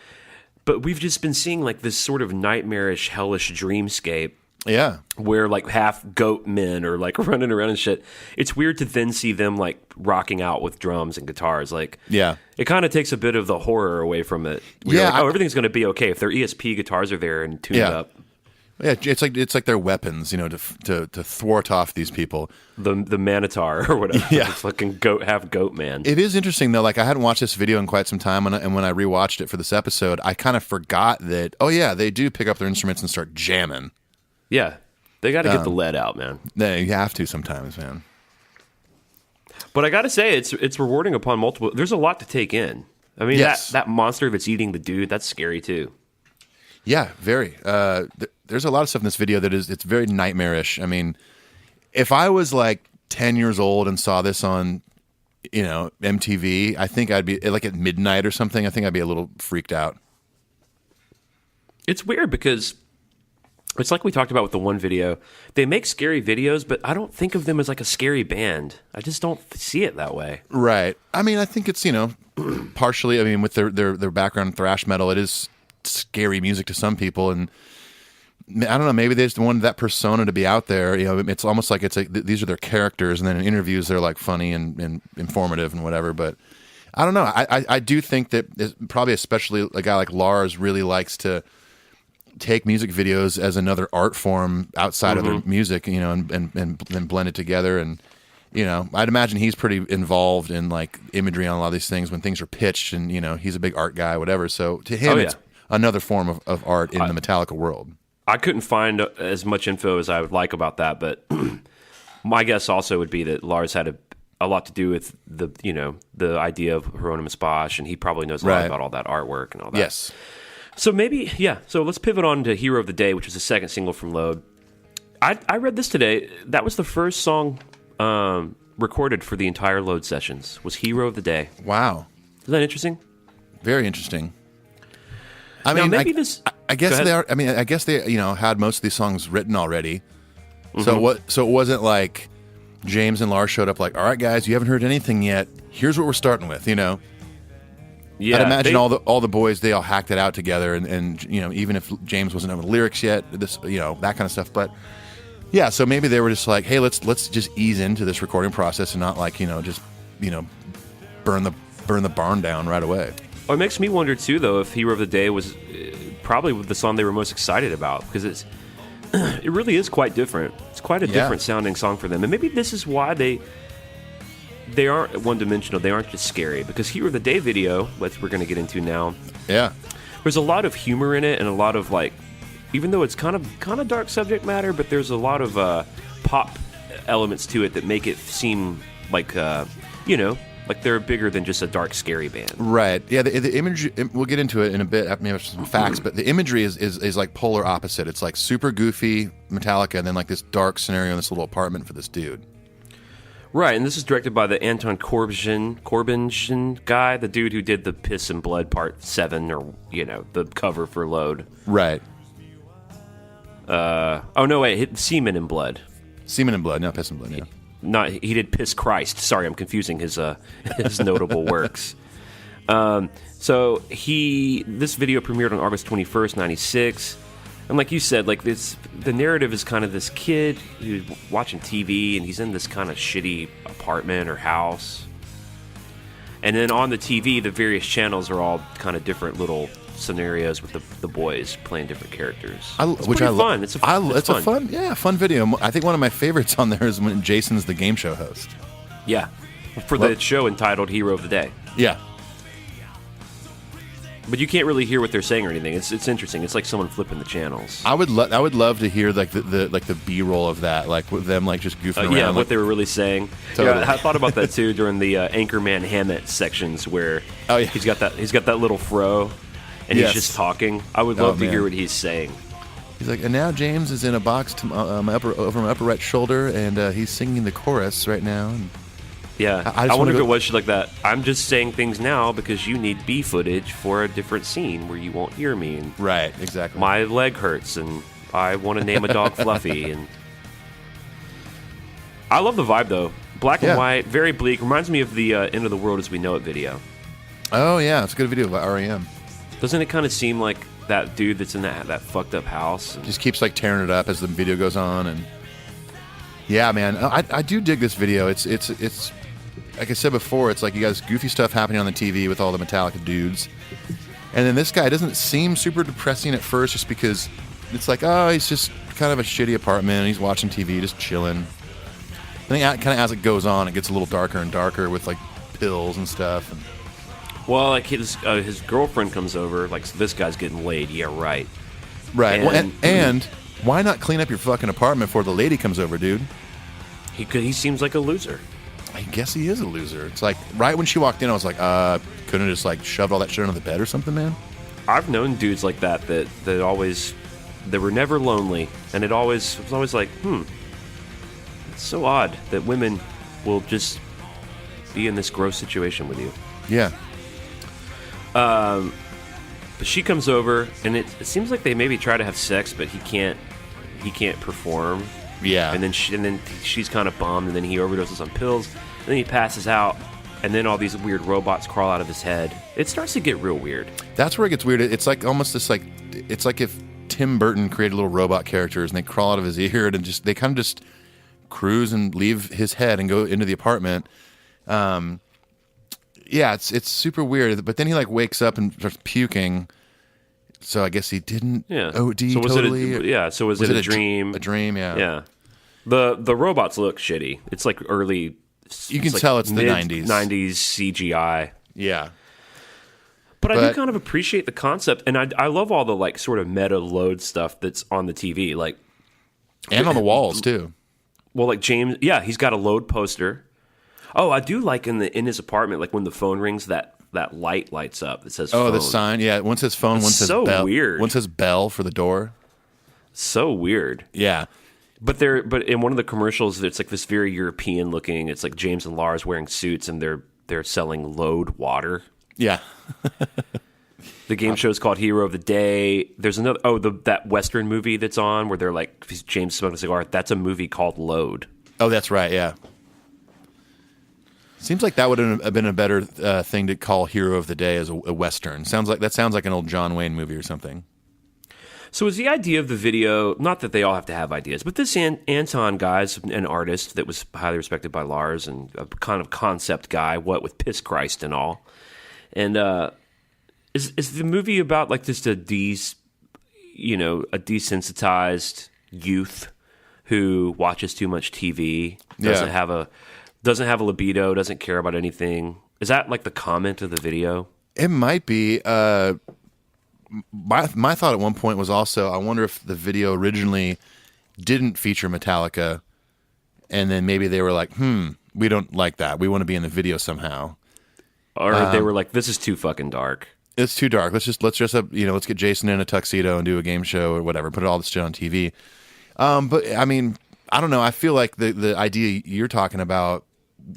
But we've just been seeing like this sort of nightmarish, hellish dreamscape. Yeah, where like half goat men are like running around and shit. It's weird to then see them like rocking out with drums and guitars. Like, yeah, it kind of takes a bit of the horror away from it. Yeah, like, everything's going to be okay if their ESP guitars are there and tuned up. Yeah, it's like their weapons, to thwart off these people. The Manitar or whatever. Yeah. The fucking half goat man. It is interesting though. Like I hadn't watched this video in quite some time, and when I rewatched it for this episode, I kind of forgot that. Oh yeah, they do pick up their instruments and start jamming. Yeah, they got to get the lead out, man. You have to sometimes, man. But I got to say, it's rewarding upon multiple. There's a lot to take in. I mean, Yes. that monster that's eating the dude, that's scary too. Yeah, very. There's a lot of stuff in this video it's very nightmarish. I mean, if I was like 10 years old and saw this on, MTV, I think I'd be like at midnight or something. I think I'd be a little freaked out. It's weird because it's like we talked about with the one video. They make scary videos, but I don't think of them as like a scary band. I just don't see it that way. Right. I mean, I think it's, partially, I mean, with their background in thrash metal, it is scary music to some people, and I don't know, maybe they just wanted that persona to be out there. It's almost like these are their characters, and then in interviews they're like funny and informative and whatever. But I don't know. I do think that probably especially a guy like Lars really likes to take music videos as another art form outside of their music, and then blend it together. And I'd imagine he's pretty involved in like imagery on a lot of these things when things are pitched, and he's a big art guy, whatever. So to him, it's another form of art in the Metallica world. I couldn't find as much info as I would like about that, but my guess also would be that Lars had a lot to do with the idea of Hieronymus Bosch, and he probably knows a lot about all that artwork and all that. Yes. So maybe, So let's pivot on to Hero of the Day, which is the second single from Load. I read this today. That was the first song recorded for the entire Load sessions. Was Hero of the Day. Wow. Isn't that interesting? Very interesting. I Now, mean, maybe this. I guess Go they ahead. are. I mean, I guess they had most of these songs written already. Mm-hmm. So it wasn't like James and Lars showed up like, all right, guys, you haven't heard anything yet. Here's what we're starting with. Yeah, I'd imagine all the boys, they all hacked it out together, and even if James wasn't over the lyrics yet, this that kind of stuff. But yeah, so maybe they were just like, hey, let's just ease into this recording process and not like just burn the barn down right away. It makes me wonder too, though, if Hero of the Day was probably the song they were most excited about, because it really is quite different. It's quite a different sounding song for them, and maybe this is why they aren't one dimensional. They aren't just scary, because Hero of the Day video, which we're going to get into now, there's a lot of humor in it and a lot of like, even though it's kind of dark subject matter, but there's a lot of pop elements to it that make it seem like like they're bigger than just a dark, scary band. Right. Yeah, the imagery, we'll get into it in a bit, maybe some facts, but the imagery is like polar opposite. It's like super goofy Metallica, and then like this dark scenario in this little apartment for this dude. Right, and this is directed by the Anton Corbijn guy, the dude who did the Piss and Blood Part 7, or, the cover for Load. Right. Oh, no, wait, Semen and Blood. Semen and Blood, not Piss and Blood, yeah. He did Piss Christ. Sorry, I'm confusing his notable works. So this video premiered on August 21st, 96. And like you said, like the narrative is kind of this kid who's watching TV, and he's in this kind of shitty apartment or house. And then on the TV, the various channels are all kind of different little scenarios with the boys playing different characters. It's which pretty I fun. It's a fun. fun video. I think one of my favorites on there is when Jason's the game show host. Yeah, for the show entitled Hero of the Day. Yeah. But you can't really hear what they're saying or anything. It's interesting. It's like someone flipping the channels. I would love to hear like the B-roll of that, like with them like just goofing around. Yeah, like, what they were really saying. Totally. Yeah, I thought about that too during the Anchorman Hammett sections where he's got that little fro, and Yes. he's just talking. I would love to man. hear what he's saying. He's like, and now James is in a box to over my upper right shoulder, and he's singing the chorus right now. And Yeah, I I just wonder if wanna it was shit like that. I'm just saying things now because you need B footage for a different scene where you won't hear me. And right, exactly. my leg hurts, and I want to name a dog Fluffy. And I love the vibe though. Black and white, very bleak. Reminds me of the End of the World as We Know It video. Oh yeah, it's a good video by REM. Doesn't it kind of seem like that dude that's in that fucked up house? And Just keeps like tearing it up as the video goes on, and yeah, man, I do dig this video. It's like I said before, it's like you guys goofy stuff happening on the TV with all the Metallica dudes, and then this guy doesn't seem super depressing at first, just because it's like, oh, he's just kind of a shitty apartment, and he's watching TV, just chilling. I think kind of as it goes on, it gets a little darker and darker with like pills and stuff. And, well, like his girlfriend comes over, like this guy's getting laid. Yeah, right. right. And- And why not clean up your fucking apartment before the lady comes over, dude? He seems like a loser. I guess he is a loser. It's like right when she walked in, I was like, couldn't have just like shoved all that shit under the bed or something, man? I've known dudes like that always they were never lonely, and it was always like, it's so odd that women will just be in this gross situation with you. Yeah. But she comes over, and it seems like they maybe try to have sex, but he can't perform. Yeah. And then she's kind of bummed, and then he overdoses on pills, and then he passes out, and then all these weird robots crawl out of his head. It starts to get real weird. That's where it gets weird. It's like almost this like, it's like if Tim Burton created little robot characters and they crawl out of his ear and they kind of just cruise and leave his head and go into the apartment. Yeah, it's super weird. But then he like wakes up and starts puking. So I guess he didn't OD so was totally. So was it a dream? A dream, yeah. Yeah. The robots look shitty. It's like early. You can like tell it's the 90s. 90s CGI. Yeah. But I do kind of appreciate the concept, and I love all the like sort of meta load stuff that's on the TV, like And on the walls too. well, like James, he's got a load poster. Oh, I do like in his apartment, like when the phone rings, that light lights up. It says, "Oh, phone. the sign." Yeah, one says phone, one says so bell. weird. One says bell for the door. So weird. Yeah. But in one of the commercials, it's like this very European looking. It's like James and Lars wearing suits, and they're selling load water. Yeah. The game show is called Hero of the Day. There's another that Western movie that's on where they're like James smoking a cigar. That's a movie called Load. Oh, that's right. Yeah. Seems like that would have been a better thing to call Hero of the Day as a Western. Sounds like an old John Wayne movie or something. So is the idea of the video, not that they all have to have ideas, but this Anton guy's an artist that was highly respected by Lars and a kind of concept guy, what with Piss Christ and all. And is the movie about like just a desensitized youth who watches too much TV, doesn't have a libido, doesn't care about anything? Is that like the comment of the video? It might be. My thought at one point was also, I wonder if the video originally didn't feature Metallica, and then maybe they were like, we don't like that. We want to be in the video somehow. Or they were like, this is too fucking dark. It's too dark. Let's dress up. Let's get Jason in a tuxedo and do a game show or whatever. Put all this shit on TV. But I mean, I don't know. I feel like the idea you're talking about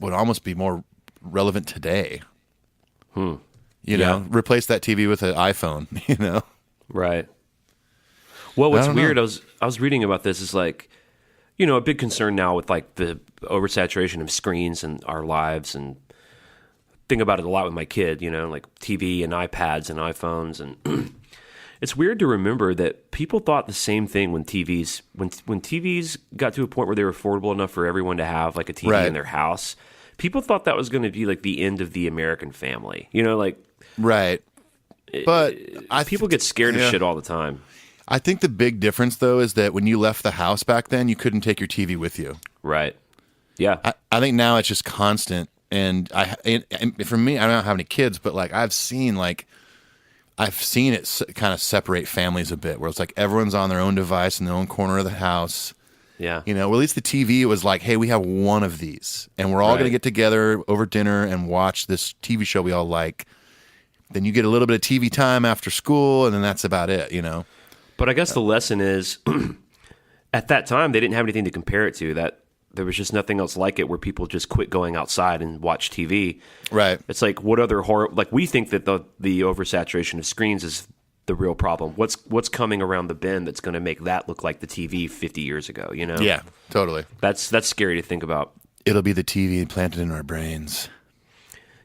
would almost be more relevant today. You know, replace that TV with an iPhone, Right. Well, what's weird, I was reading about this, is like, a big concern now with like the oversaturation of screens in our lives, and think about it a lot with my kid, like TV and iPads and iPhones, and it's weird to remember that people thought the same thing when TVs got to a point where they were affordable enough for everyone to have like a TV in their house. People thought that was going to be like the end of the American family, like. Right. But people get scared of yeah. shit all the time. I think the big difference, though, is that when you left the house back then, you couldn't take your TV with you. Right. Yeah. I think now it's just constant. And for me, I don't have any kids, but like I've seen it kind of separate families a bit, where it's like everyone's on their own device in their own corner of the house. Yeah. You know, well, at least the TV was like, hey, we have one of these, and we're all going to get together over dinner and watch this TV show we all like. Then you get a little bit of TV time after school, and then that's about it, you know? But I guess the lesson is, at that time, they didn't have anything to compare it to. That there was just nothing else like it, where people just quit going outside and watch TV. Right. It's like, what other horror? Like, we think that the oversaturation of screens is the real problem. What's coming around the bend that's going to make that look like the TV 50 years ago? You know? Yeah, totally. That's scary to think about. It'll be the TV planted in our brains.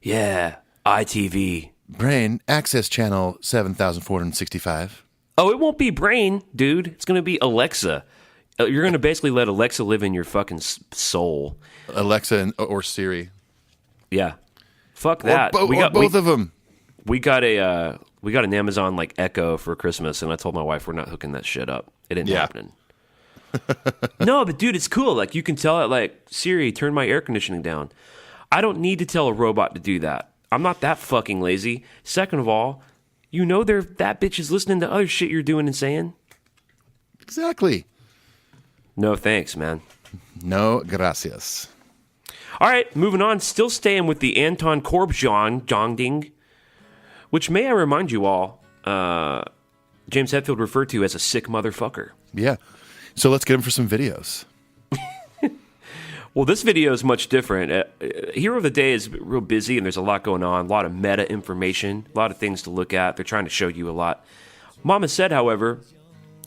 Yeah, ITV. Brain access channel 7465. Oh, it won't be Brain, dude. It's going to be Alexa. You're going to basically let Alexa live in your fucking soul. Alexa or Siri. Yeah. Fuck that. Or both of them. We got an Amazon like Echo for Christmas, and I told my wife we're not hooking that shit up. It ain't happening. No, but dude, it's cool. Like, you can tell it, like, Siri, turn my air conditioning down. I don't need to tell a robot to do that. I'm not that fucking lazy. Second of all, you know that bitch is listening to other shit you're doing and saying. Exactly. No thanks, man. No gracias. All right, moving on. Still staying with the Anton Corbijn, which, may I remind you all, James Hetfield referred to as a sick motherfucker. Yeah. So let's get him for some videos. Well, this video is much different. Hero of the Day is real busy, and there's a lot going on, a lot of meta information, a lot of things to look at. They're trying to show you a lot. Mama Said, however,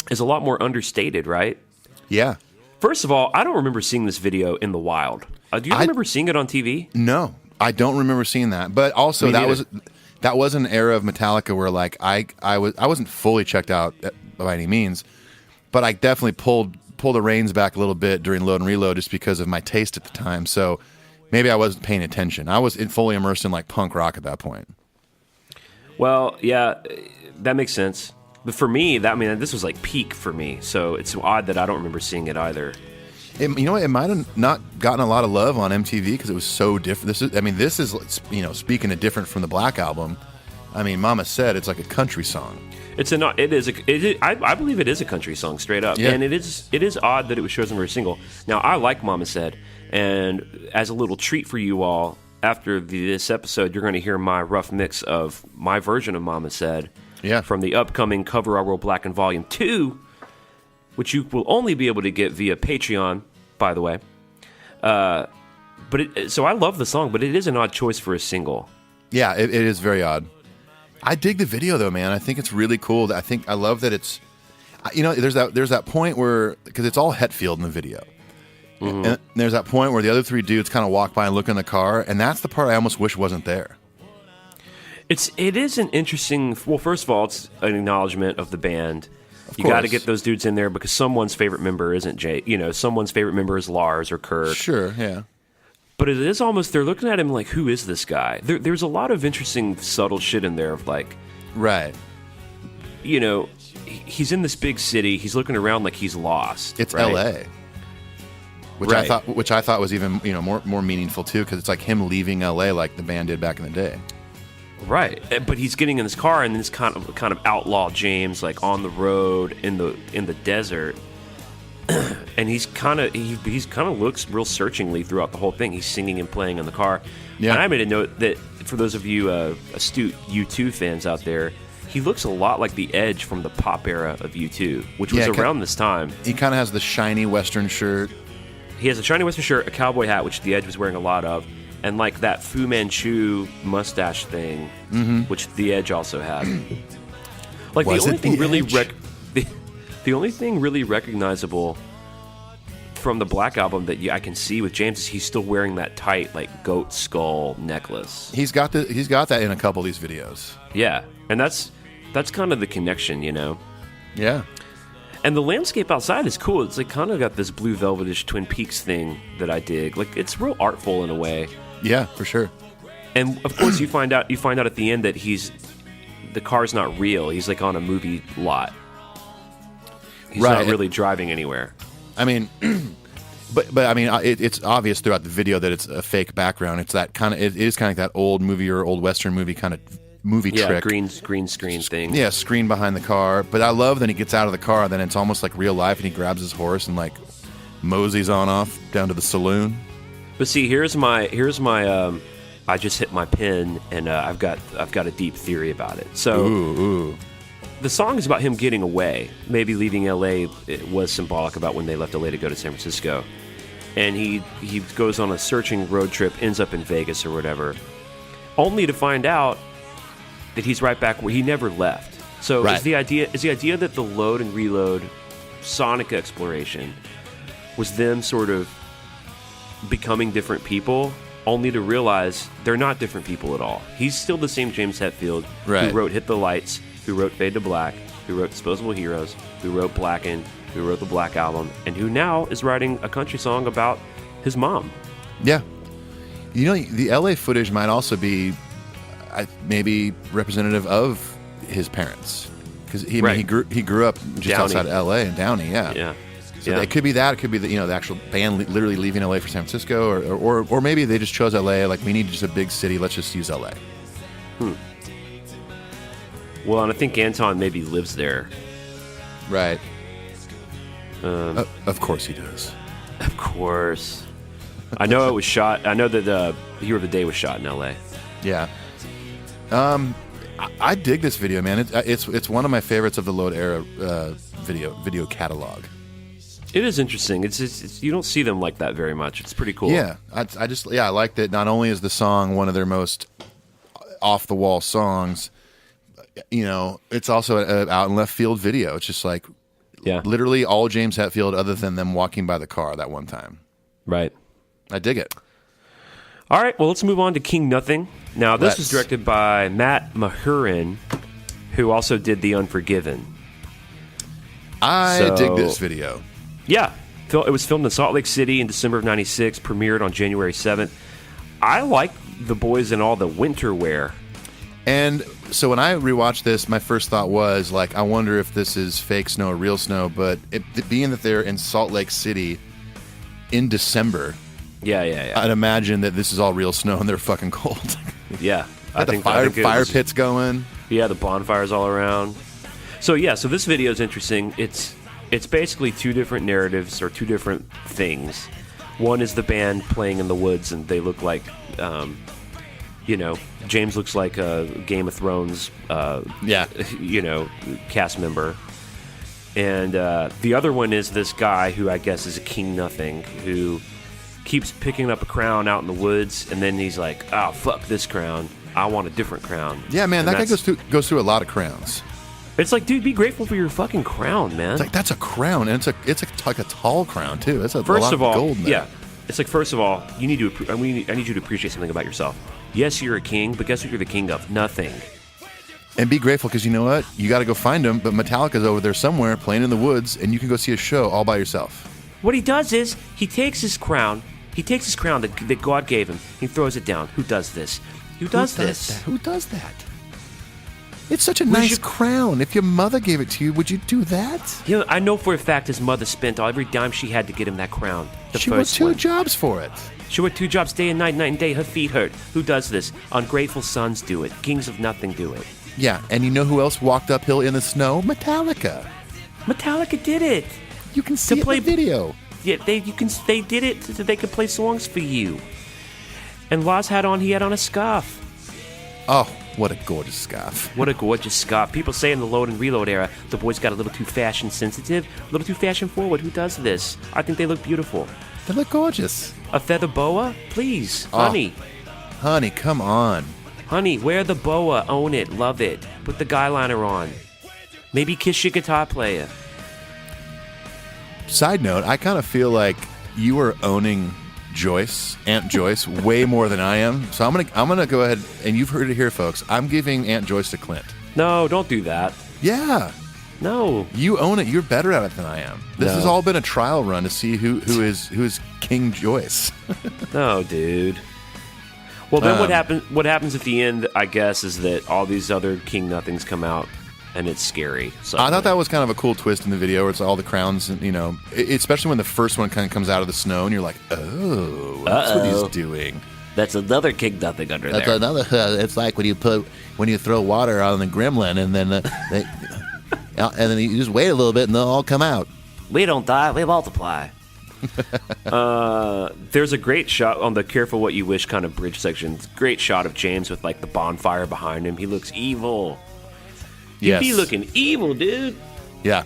is a lot more understated, right? Yeah. First of all, I don't remember seeing this video in the wild. Do you remember seeing it on TV? No, I don't remember seeing that. But also, that was an era of Metallica where, like, I wasn't fully checked out by any means, but I definitely pulled the reins back a little bit during Load and Reload just because of my taste at the time. So maybe I wasn't paying attention. I was fully immersed in like punk rock at that point. Well, yeah, that makes sense. But for me, this was like peak for me. So it's odd that I don't remember seeing it either. You know what? It might have not gotten a lot of love on MTV because it was so different. This is speaking of different from the Black Album. I mean, Mama Said it's like a country song. I believe it is a country song, straight up. Yeah. And it is odd that it was chosen for a single. Now, I like Mama Said, and as a little treat for you all, after this episode, you're going to hear my rough mix of my version of Mama Said from the upcoming Cover Our World Black and Volume 2, which you will only be able to get via Patreon, by the way. So I love the song, but it is an odd choice for a single. Yeah, it is very odd. I dig the video though, man. I think it's really cool. I love that it's, there's that point where, because it's all Hetfield in the video, and there's that point where the other three dudes kind of walk by and look in the car, and that's the part I almost wish wasn't there. It is an interesting. Well, first of all, it's an acknowledgement of the band. You got to get those dudes in there because someone's favorite member isn't Jay. Someone's favorite member is Lars or Kurt. Sure, yeah. But it is almost, they're looking at him like, who is this guy? There's a lot of interesting, subtle shit in there of like... Right. He's in this big city. He's looking around like he's lost. It's right? L.A. Which I thought was even more meaningful too, because it's like him leaving L.A. like the band did back in the day. Right. But he's getting in his car, and this kind of outlaw James, like on the road in the desert. And he kind of looks real searchingly throughout the whole thing. He's singing and playing in the car. Yeah. And I made a note that for those of you astute U2 fans out there, he looks a lot like the Edge from the pop era of U2, which was around this time. He kind of has the shiny Western shirt. He has a shiny Western shirt, a cowboy hat, which the Edge was wearing a lot of, and like that Fu Manchu mustache thing, which the Edge also had. Like the only thing really recognizable from the Black Album that I can see with James is he's still wearing that tight like goat skull necklace. He's got that in a couple of these videos. Yeah, and that's kind of the connection, Yeah. And the landscape outside is cool. It's like kind of got this blue velvetish Twin Peaks thing that I dig. Like it's real artful in a way. Yeah, for sure. And of course, you find out at the end that he's the car's not real. He's like on a movie lot. He's Right. not really driving anywhere. I mean, but I mean, it's obvious throughout the video that it's a fake background. It's that kind of, it is kind of like that old movie or old Western movie kind of movie trick. Green screen thing. Yeah, screen behind the car. But I love that he gets out of the car, then it's almost like real life, and he grabs his horse and like moseys on off down to the saloon. But see, here's my I just hit my pin, and I've got a deep theory about it. So Ooh. the song is about him getting away. Maybe leaving LA, it was symbolic about when they left LA to go to San Francisco. And he goes on a searching road trip, ends up in Vegas or whatever, only to find out that he's right back where he never left. So Right. is the idea that the load and reload sonic exploration was them sort of becoming different people, only to realize they're not different people at all. He's still the same James Hetfield Right. who wrote Hit the Lights, who wrote Fade to Black, who wrote Disposable Heroes, who wrote Blackened, who wrote the Black Album, and who now is writing a country song about his mom. Yeah. You know, the LA footage might also be maybe representative of his parents. Because he grew up just Downey. outside of LA in Downey, yeah. Yeah. So it could be that. It could be the actual band literally leaving LA for San Francisco, or maybe they just chose LA. Like, we need just a big city. Let's just use LA. Well, and I think Anton maybe lives there. Right. Of course he does. Of course. I know it was shot. I know that Hero of the Day was shot in L.A. Yeah. I dig this video, man. It's one of my favorites of the Load era video catalog. It is interesting. It's you don't see them like that very much. It's pretty cool. Yeah, I like that. Not only is the song one of their most off the wall songs, it's also an out in left field video. It's just like, literally all James Hetfield, other than them walking by the car that one time. Right. I dig it. All right. Well, let's move on to King Nothing. Now, this was directed by Matt Mahurin, who also did The Unforgiven. I dig this video. Yeah. It was filmed in Salt Lake City in December of 96, premiered on January 7th. I like the boys in all the winter wear. And so when I rewatched this, my first thought was, like, I wonder if this is fake snow or real snow. But being that they're in Salt Lake City in December, Yeah. I'd imagine that this is all real snow and they're fucking cold. Yeah. I think fire pits going. Yeah, the bonfires all around. So this video is interesting. It's basically two different narratives or two different things. One is the band playing in the woods, and they look like, James looks like a Game of Thrones, cast member. And the other one is this guy who I guess is a King Nothing, who keeps picking up a crown out in the woods, and then he's like, oh, fuck this crown. I want a different crown. Yeah, man, that guy goes through a lot of crowns. It's like, dude, be grateful for your fucking crown, man. It's like, that's a crown, and it's like a tall crown too. That's a lot First of all, of gold in there. yeah. It's like, first of all, I need you to appreciate something about yourself. Yes, you're a king, but guess what you're the king of? Nothing. And be grateful, because you know what? You got to go find him, but Metallica's over there somewhere playing in the woods, and you can go see a show all by yourself. What he does is he takes his crown that God gave him. He throws it down. Who does this? Who does this? Who does that? It's such a nice crown. If your mother gave it to you, would you do that? I know for a fact his mother spent every dime she had to get him that crown. She worked two jobs for it. She worked 2 jobs day and night and day. Her feet hurt. Who does this? Ungrateful sons do it. Kings of nothing do it. Yeah, and you know who else walked uphill in the snow? Metallica. Metallica did it. You can see it in the video. Yeah, they did it so they could play songs for you. And Laz had on a scarf. Oh, what a gorgeous scarf. What a gorgeous scarf. People say in the load and reload era, the boys got a little too fashion sensitive, a little too fashion forward. Who does this? I think they look beautiful. They look gorgeous. A feather boa? Please, honey. Honey, come on. Honey, wear the boa, own it, love it. Put the guy liner on. Maybe kiss your guitar player. Side note, I kind of feel like you are owning Aunt Joyce, way more than I am. So I'm gonna go ahead, and you've heard it here, folks. I'm giving Aunt Joyce to Clint. No, don't do that. Yeah. No. You own it. You're better at it than I am. This has all been a trial run to see who is King Joyce. No, dude. Well, then what happens at the end, I guess, is that all these other King Nothings come out, and it's scary. I thought that was kind of a cool twist in the video, where it's all the crowns, and especially when the first one kind of comes out of the snow, and you're like, oh, that's what he's doing. That's another King Nothing under That's there. another. It's like when you throw water on the gremlin, and then and then you just wait a little bit, and they'll all come out. We don't die, we multiply. There's a great shot on the Careful What You Wish kind of bridge section. Great shot of James with like the bonfire behind him. He looks evil. Yes. He be looking evil, dude. Yeah.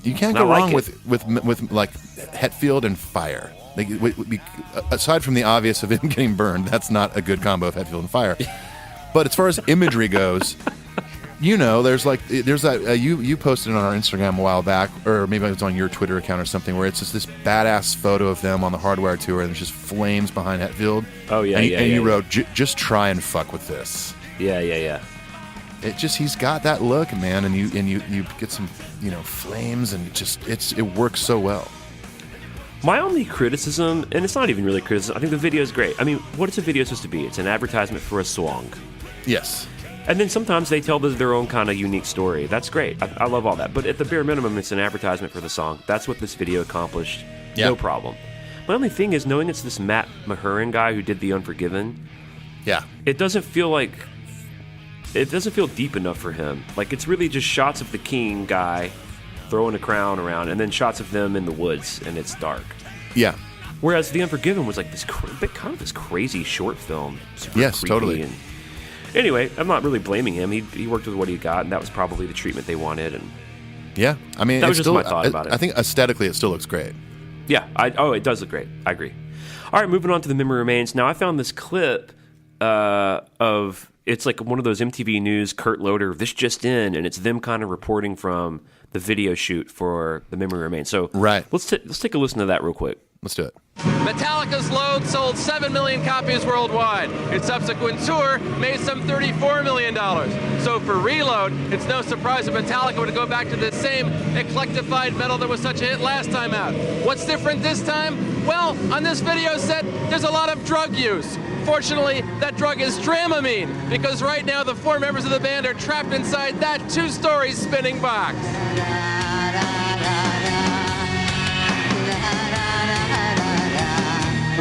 You can't go wrong with like Hetfield and fire. Like, aside from the obvious of him getting burned, that's not a good combo of Hetfield and fire. But as far as imagery goes, there's that you posted it on our Instagram a while back, or maybe it was on your Twitter account or something, where it's just this badass photo of them on the Hardwire tour, and there's just flames behind Hetfield. Oh yeah, and you wrote, just try and fuck with this. Yeah. It just, he's got that look, man, and you get some flames, and it works so well. My only criticism, and it's not even really criticism, I think the video is great. I mean, what is a video supposed to be? It's an advertisement for a song. Yes. And then sometimes they tell their own kind of unique story. That's great. I love all that. But at the bare minimum, it's an advertisement for the song. That's what this video accomplished. Yeah. No problem. My only thing is, knowing it's this Matt Mahurin guy who did The Unforgiven, Yeah. it doesn't feel deep enough for him. Like, it's really just shots of the king guy throwing a crown around, and then shots of them in the woods, and it's dark. Yeah. Whereas The Unforgiven was like this kind of this crazy short film. Super Yes, creepy. totally. And anyway, I'm not really blaming him. He worked with what he got, and that was probably the treatment they wanted. And Yeah. I mean, that was it's just still, my thought about it. I think aesthetically it still looks great. yeah, it does look great. I agree. All right, moving on to The Memory Remains. Now, I found this clip of, it's like one of those MTV News Kurt Loder, this just in, and it's them kind of reporting from the video shoot for The Memory Remains. So Right. let's take a listen to that real quick. Let's do it. Metallica's Load sold 7 million copies worldwide. Its subsequent tour made some $34 million. So for Reload, it's no surprise that Metallica would go back to the same eclectified metal that was such a hit last time out. What's different this time? Well, on this video set, there's a lot of drug use. Fortunately, that drug is Dramamine, because right now the 4 members of the band are trapped inside that 2-story spinning box.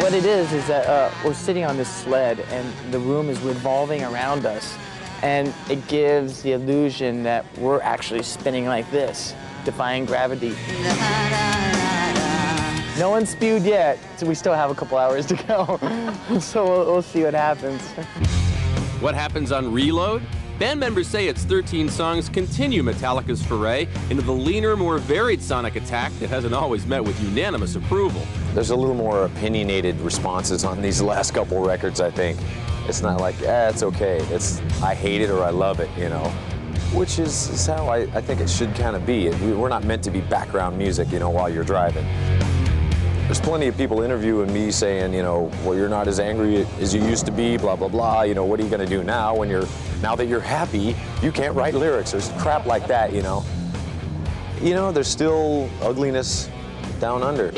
What it is that we're sitting on this sled and the room is revolving around us, and it gives the illusion that we're actually spinning like this, defying gravity. No one's spewed yet, so we still have a couple hours to go. So we'll see what happens. What happens on Reload? Band members say its 13 songs continue Metallica's foray into the leaner, more varied sonic attack that hasn't always met with unanimous approval. There's a little more opinionated responses on these last couple records, I think. It's not like, it's okay. It's, I hate it or I love it, Which is how I think it should kind of be. We're not meant to be background music, while you're driving. There's plenty of people interviewing me saying, well, you're not as angry as you used to be, blah, blah, blah. What are you going to do now now that you're happy, you can't write lyrics. There's crap like that, there's still ugliness down under.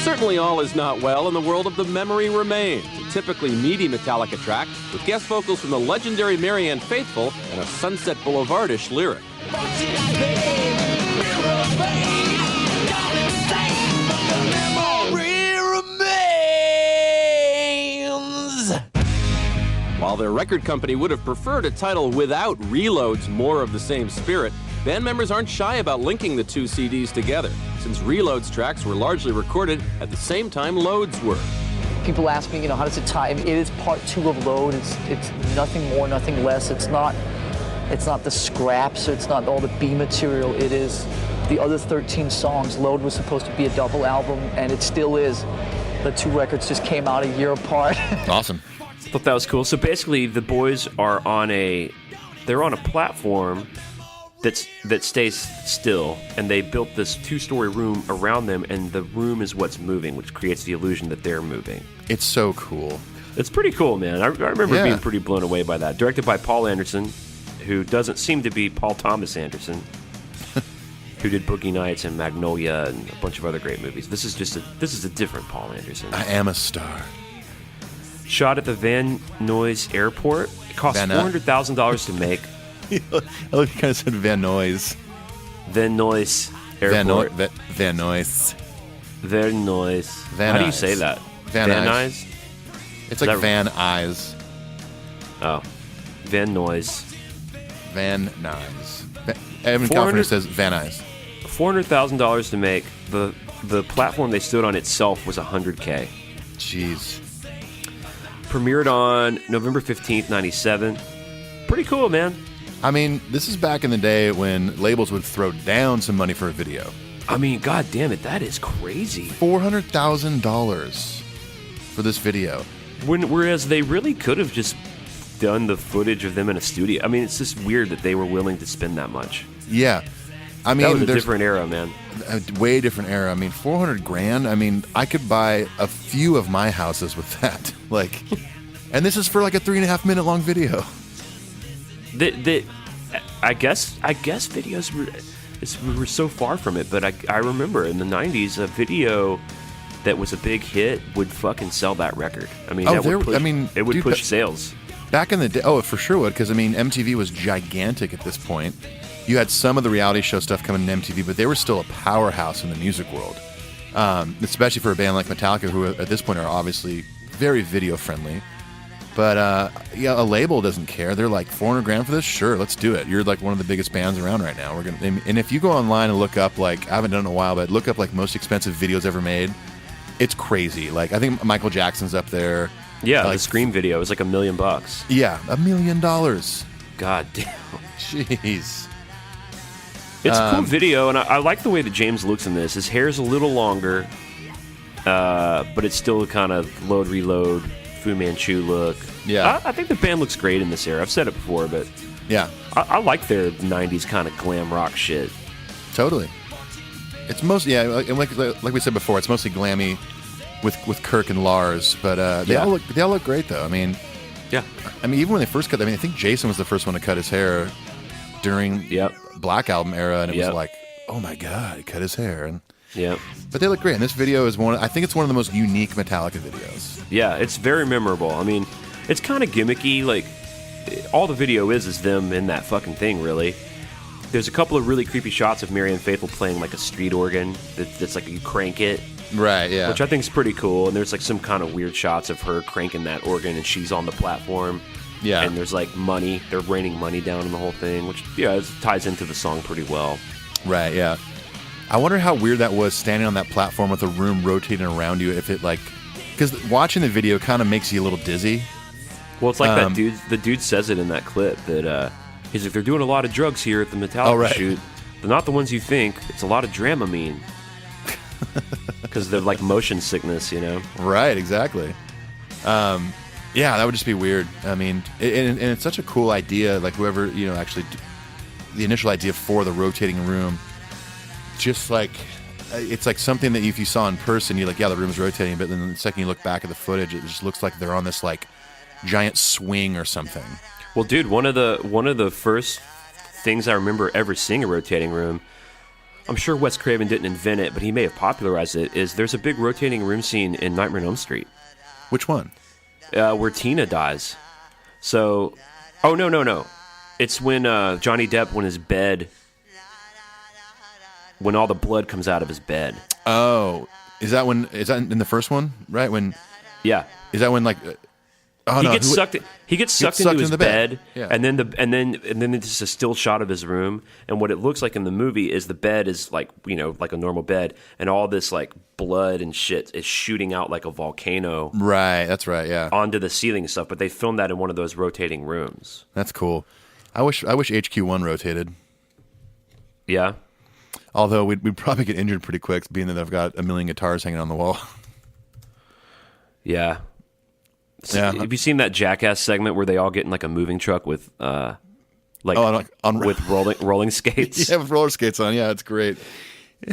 Certainly all is not well in the world of The Memory Remains, a typically meaty Metallica track with guest vocals from the legendary Marianne Faithfull and a Sunset Boulevard-ish lyric. While their record company would have preferred a title without Reload's more of the same spirit, band members aren't shy about linking the 2 CDs together, since Reload's tracks were largely recorded at the same time Load's were. People ask me, how does it tie? It is part 2 of Load. It's nothing more, nothing less. It's not the scraps. It's not all the B material. It is the other 13 songs. Load was supposed to be a double album, and it still is. The 2 records just came out a year apart. Awesome. I thought that was cool. So basically, the boys are on a platform that stays still, and they built this 2-story room around them, and the room is what's moving, which creates the illusion that they're moving. It's so cool. It's pretty cool, man. I remember being pretty blown away by that. Directed by Paul Anderson, who doesn't seem to be Paul Thomas Anderson, who did Boogie Nights and Magnolia and a bunch of other great movies. This is a different Paul Anderson. I am a star. Shot at the Van Nuys Airport. It cost Van $400,000 to make. I love you kind of said Van Nuys. Van Nuys Airport. Van Nuys. Van Nuys. Van How do you Nuys. say that? Van Nuys? It's like that- Van Eyes. Oh. Van Nuys. Van Nuys. Evan 400 California says Van Nuys. $400,000 to make. The platform they stood on itself was $100K. Jeez. Premiered on November 15th, 97. Pretty cool, man. I mean, this is back in the day when labels would throw down some money for a video. I mean, god damn it, that is crazy. $400,000 for this video. Whereas they really could have just done the footage of them in a studio. I mean, it's just weird that they were willing to spend that much. Yeah. I mean, That was a there's different era, man. a way different era. I mean, $400,000. I mean, I could buy a few of my houses with that. Like, and this is for like a 3.5 minute long video. I guess videos we were so far from it, but I remember in the 90s a video that was a big hit would fucking sell that record. I mean, it would dude, push sales. Back in the day, oh, it for sure would, because I mean, MTV was gigantic at this point. You had some of the reality show stuff coming to MTV, but they were still a powerhouse in the music world, especially for a band like Metallica, who at this point are obviously very video friendly. But yeah, a label doesn't care. They're like, $400,000 for this? Sure, let's do it. You're like one of the biggest bands around right now. And if you go online and look up, like, I haven't done it in a while, but look up like most expensive videos ever made. It's crazy. Like, I think Michael Jackson's up there. Yeah, like, the Scream video was like $1 million. Yeah, $1 million. God damn. Jeez. It's a cool video, and I like the way that James looks in this. His hair's a little longer, but it's still kind of load, reload, Fu Manchu look. Yeah. I think the band looks great in this era. I've said it before, but Yeah, I like their 90s kind of glam rock shit. totally. It's mostly, yeah, and like we said before, it's mostly glammy with Kirk and Lars, but they all look great though. I mean, Yeah. even when they first cut, I think Jason was the first one to cut his hair during Black Album era, and it was like, oh my god, he cut his hair. And Yeah. but they look great. And this video is I think it's one of the most unique Metallica videos. Yeah, it's very memorable. I mean, it's kind of gimmicky. Like, all the video is them in that fucking thing, really. There's a couple of really creepy shots of Marianne Faithfull playing like a street organ that's like you crank it. Right, yeah. Which I think is pretty cool. And there's like some kind of weird shots of her cranking that organ and she's on the platform. Yeah. And there's like money. They're raining money down on the whole thing, which, yeah, it ties into the song pretty well. Right, yeah. I wonder how weird that was standing on that platform with a room rotating around you. If it like, because watching the video kind of makes you a little dizzy. Well, it's like that dude. The dude says it in that clip that he's like, they're doing a lot of drugs here at the Metallica shoot. They're not the ones you think. It's a lot of Dramamine. Because they're like motion sickness, you know? Right, exactly. Yeah, that would just be weird. I mean, and it's such a cool idea. Like whoever, actually, the initial idea for the rotating room, just like, it's like something that if you saw in person, you're like, yeah, the room's rotating. But then the second you look back at the footage, it just looks like they're on this like giant swing or something. Well, dude, one of the first things I remember ever seeing a rotating room, I'm sure Wes Craven didn't invent it, but he may have popularized it, is there's a big rotating room scene in Nightmare on Elm Street. Which one? Where Tina dies. So, oh, no. It's when Johnny Depp, when all the blood comes out of his bed. Oh, is that in the first one? Right? Yeah. Is that when like... He gets sucked into his bed, yeah. and then it's just a still shot of his room. And what it looks like in the movie is the bed is like like a normal bed, and all this like blood and shit is shooting out like a volcano. Right, that's right, yeah. Onto the ceiling and stuff. But they filmed that in one of those rotating rooms. That's cool. I wish HQ1 rotated. Yeah. Although we'd probably get injured pretty quick, being that I've got a million guitars hanging on the wall. Yeah. Yeah. Have you seen that Jackass segment where they all get in like a moving truck with with rolling skates? Yeah, with roller skates on. Yeah, it's great.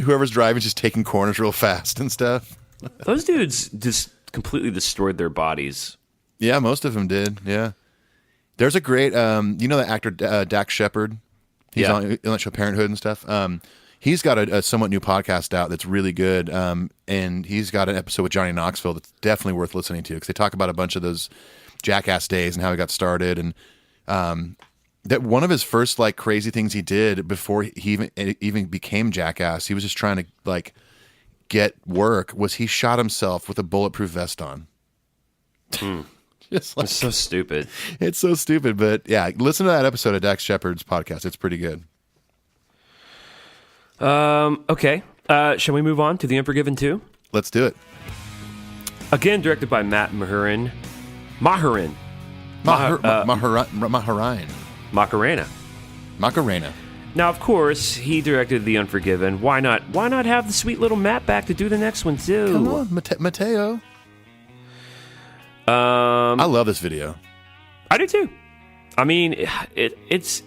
Whoever's driving is just taking corners real fast and stuff. Those dudes just completely destroyed their bodies. Yeah, most of them did. Yeah. There's a great, the actor Dax Shepard. He's on that show Parenthood and stuff. He's got a somewhat new podcast out that's really good, and he's got an episode with Johnny Knoxville that's definitely worth listening to because they talk about a bunch of those Jackass days and how he got started, and that one of his first like crazy things he did before he even became Jackass, he was just trying to like get work, was he shot himself with a bulletproof vest on. Just like, It's so stupid. it's so stupid, but yeah, listen to that episode of Dax Shepard's podcast. It's pretty good. Okay. Shall we move on to The Unforgiven 2? Let's do it. Again, directed by Matt Mahurin. Macarena. Now, of course, he directed The Unforgiven. Why not have the sweet little Matt back to do the next one, too? Come on, Mateo. I love this video. I do, too. I mean, it's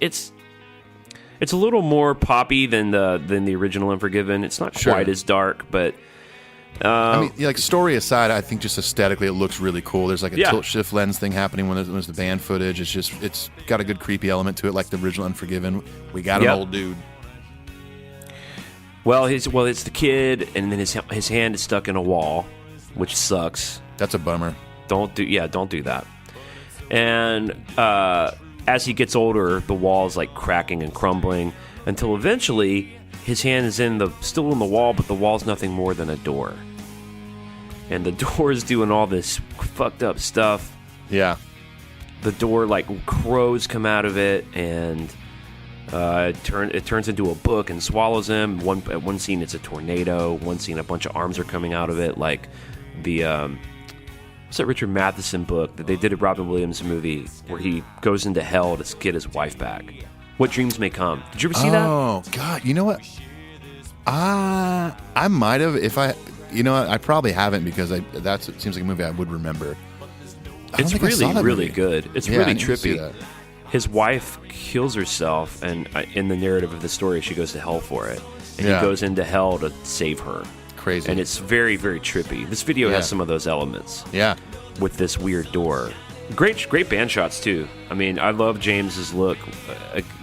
a little more poppy than the original Unforgiven. It's not Sure. quite as dark, but... I mean, like story aside, I think just aesthetically it looks really cool. There's like a tilt shift lens thing happening when there's the band footage. It's got a good creepy element to it, like the original Unforgiven. We got an old dude. Well, it's the kid, and then his hand is stuck in a wall, which sucks. That's a bummer. Don't do that. And as he gets older, the wall's like cracking and crumbling until eventually his hand is still in the wall, but the wall's nothing more than a door. And the door is doing all this fucked up stuff. Yeah. The door, like, crows come out of it, and it turns into a book and swallows him. At one scene, it's a tornado. One scene, a bunch of arms are coming out of it, like the what's that Richard Matheson book that they did a Robin Williams movie where he goes into hell to get his wife back. What Dreams May Come. Did you ever see that? Oh God, you know what? I might have. I probably haven't because it seems like a movie I would remember. It's really good. It's really trippy. His wife kills herself, and in the narrative of the story, she goes to hell for it. And he goes into hell to save her. Crazy. And it's very, very trippy. This video has some of those elements. Yeah. With this weird door. Great band shots, too. I mean, I love James's look.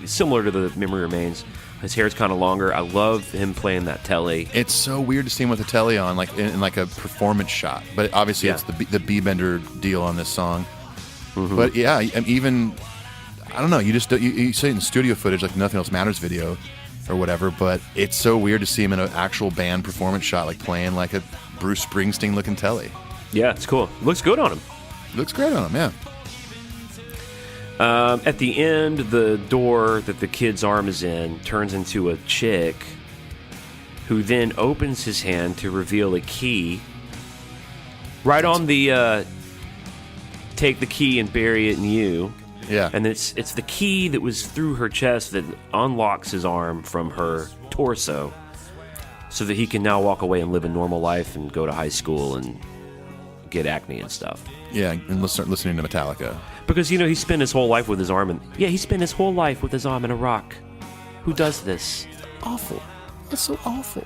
Similar to The Memory Remains. His hair's kind of longer. I love him playing that telly. It's so weird to see him with a telly on, like in like a performance shot. But obviously, it's the B-Bender deal on this song. Mm-hmm. But yeah, even I don't know. You see it in studio footage, like Nothing Else Matters video or whatever. But it's so weird to see him in an actual band performance shot, like playing like a Bruce Springsteen looking telly. Yeah, it's cool. Looks good on him. Looks great on him. Yeah. At the end, the door that the kid's arm is in turns into a chick who then opens his hand to reveal a key. Right on the take the key and bury it in you. Yeah. And it's the key that was through her chest that unlocks his arm from her torso so that he can now walk away and live a normal life and go to high school and get acne and stuff. Yeah, and start listening to Metallica. Because, he spent his whole life with his arm he spent his whole life with his arm in a rock. Who does this? Awful. That's so awful.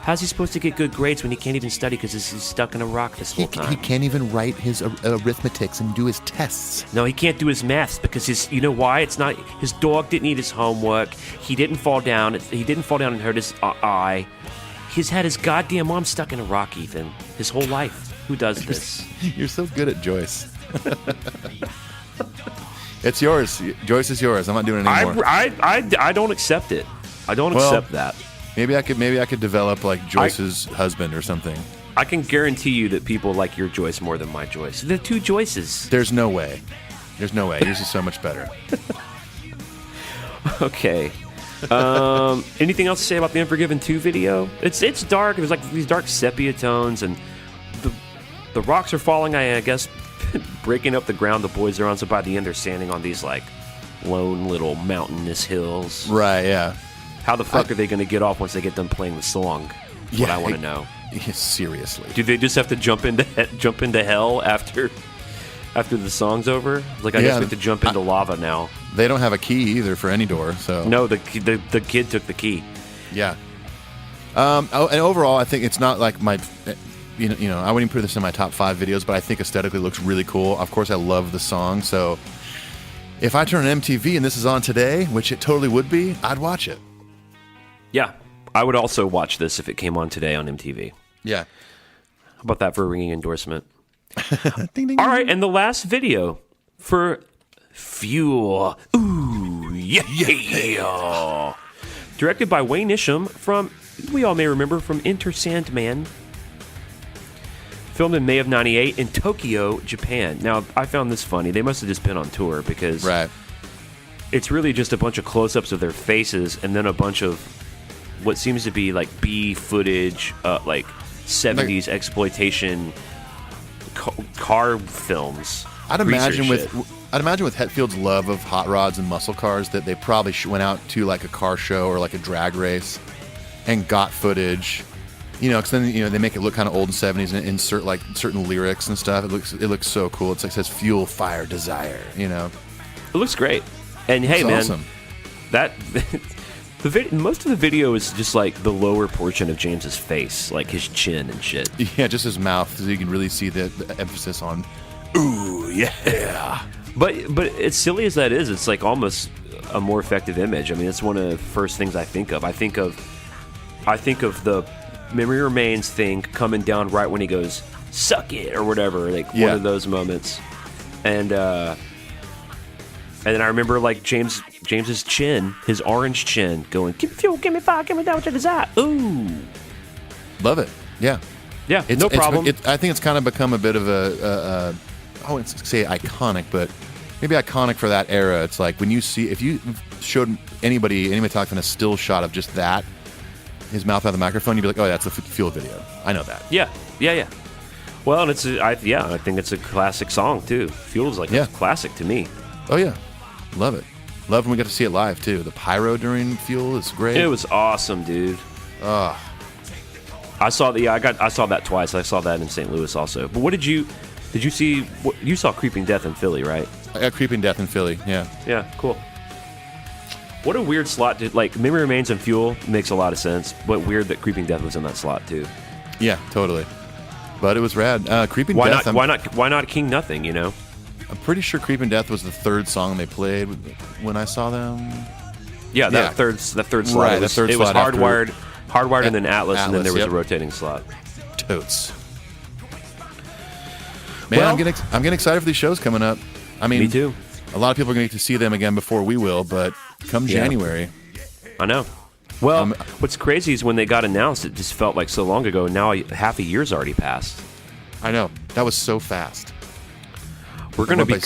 How's he supposed to get good grades when he can't even study because he's stuck in a rock this whole time? He can't even write his arithmetics and do his tests. No, he can't do his maths because you know why? It's not, his dog didn't eat his homework. He didn't fall down. He didn't fall down and hurt his eye. He's had his goddamn arm stuck in a rock, Ethan, his whole life. Who does this? You're so good at Joyce. It's yours. Joyce is yours. I'm not doing it anymore. I don't accept it. I don't accept that. Maybe I could develop like Joyce's husband or something. I can guarantee you that people like your Joyce more than my Joyce. They're two Joyces. There's no way. Yours is so much better. Okay. Anything else to say about the Unforgiven 2 video? It's dark. There's like these dark sepia tones, and the rocks are falling, I guess, breaking up the ground the boys are on. So by the end, they're standing on these like lone little mountainous hills. Right, yeah. How the fuck are they going to get off once they get done playing the song? What I want to know. Yeah, seriously. Do they just have to jump into hell after the song's over? Like, I guess we have to jump into lava now. They don't have a key either for any door, so... No, the kid took the key. Yeah. And overall, I think it's not like my... I wouldn't even put this in my top 5 videos, but I think aesthetically looks really cool. Of course, I love the song, so... If I turn on MTV and this is on today, which it totally would be, I'd watch it. Yeah, I would also watch this if it came on today on MTV. Yeah. How about that for a ringing endorsement? Ding, ding, All right, and the last video for Fuel. Ooh, yeah. Directed by Wayne Isham from, we all may remember, from Enter Sandman. Filmed in May of 98 in Tokyo, Japan. Now, I found this funny. They must have just been on tour because it's really just a bunch of close-ups of their faces and then a bunch of what seems to be like B footage, like 70s exploitation car films. I'd imagine with Hetfield's love of hot rods and muscle cars that they probably went out to like a car show or like a drag race and got footage. Because then they make it look kind of old and 70s and insert like certain lyrics and stuff. It looks so cool. It's like it says fuel, fire, desire. It looks great. And hey, man, awesome. That most of the video is just like the lower portion of James's face, like his chin and shit. Yeah, just his mouth, so you can really see the emphasis on "ooh, yeah." But as silly as that is, it's like almost a more effective image. I mean, it's one of the first things I think of. I think of the Memory Remains thing coming down right when he goes "suck it" or whatever, like one of those moments. And then I remember like James's chin, his orange chin, going, "Give me fuel, give me fire, give me that, what is that?" Ooh, love it. Yeah, no problem. I think it's kind of become a bit of a I wouldn't say iconic, but maybe iconic for that era. It's like when you see, if you showed anybody talking a still shot of just that, his mouth out of the microphone, you'd be like, "Oh, that's the Fuel video. I know that." Yeah. Well, and I think it's a classic song too. Fuel's like a classic to me. Oh yeah, love it. Love when we got to see it live too. The pyro during Fuel is great. It was awesome, dude. I saw that twice. I saw that in St. Louis also. But what did you see? You saw Creeping Death in Philly, right? I got Creeping Death in Philly. Yeah. Yeah, cool. What a weird slot. Like Memory Remains and Fuel makes a lot of sense, but weird that Creeping Death was in that slot too. Yeah, totally. But it was rad. Creeping Death. Death. Why not King Nothing? I'm pretty sure Creeping Death was the third song they played when I saw them. Yeah, that third slot. Right, it was Hardwired, and then Atlas, and then there was a rotating slot. Totes. Man, I'm getting excited for these shows coming up. I mean, me too. A lot of people are going to get to see them again before we will, but come January. I know. Well, what's crazy is when they got announced, it just felt like so long ago. Now half a year's already passed. I know. That was so fast. We're going to be.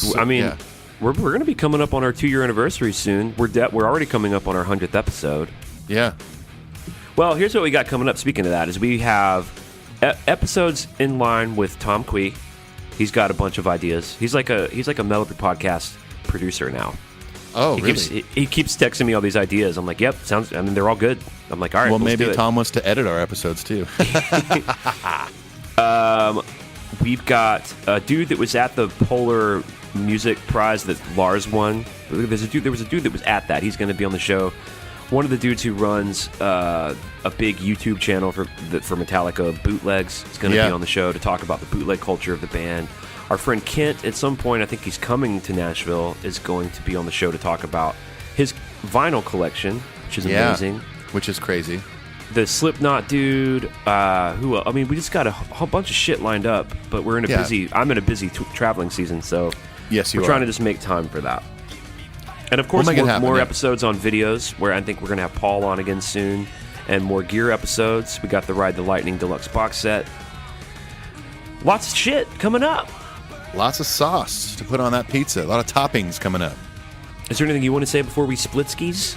We're going to be coming up on our 2-year anniversary soon. We're already coming up on our 100th episode. Yeah. Well, here's what we got coming up. Speaking of that, is we have episodes in line with Tom Quee. He's got a bunch of ideas. He's like a Metal Up Your Podcast producer now. Oh, really? He keeps texting me all these ideas. I'm like, yep, sounds. I mean, they're all good. I'm like, all right. Well, let's maybe do it. Tom wants to edit our episodes too. We've got a dude that was at the Polar Music Prize that Lars won. There was a dude that was at that. He's going to be on the show. One of the dudes who runs a big YouTube channel for Metallica, Bootlegs, is going to be on the show to talk about the bootleg culture of the band. Our friend Kent, at some point, I think he's coming to Nashville, is going to be on the show to talk about his vinyl collection, which is amazing. Which is crazy. The Slipknot dude, we just got a whole bunch of shit lined up, but I'm in a busy traveling season, so we're trying to just make time for that. And of course, more episodes on videos, where I think we're going to have Paul on again soon, and more gear episodes. We got the Ride the Lightning Deluxe box set. Lots of shit coming up. Lots of sauce to put on that pizza. A lot of toppings coming up. Is there anything you want to say before we split skis?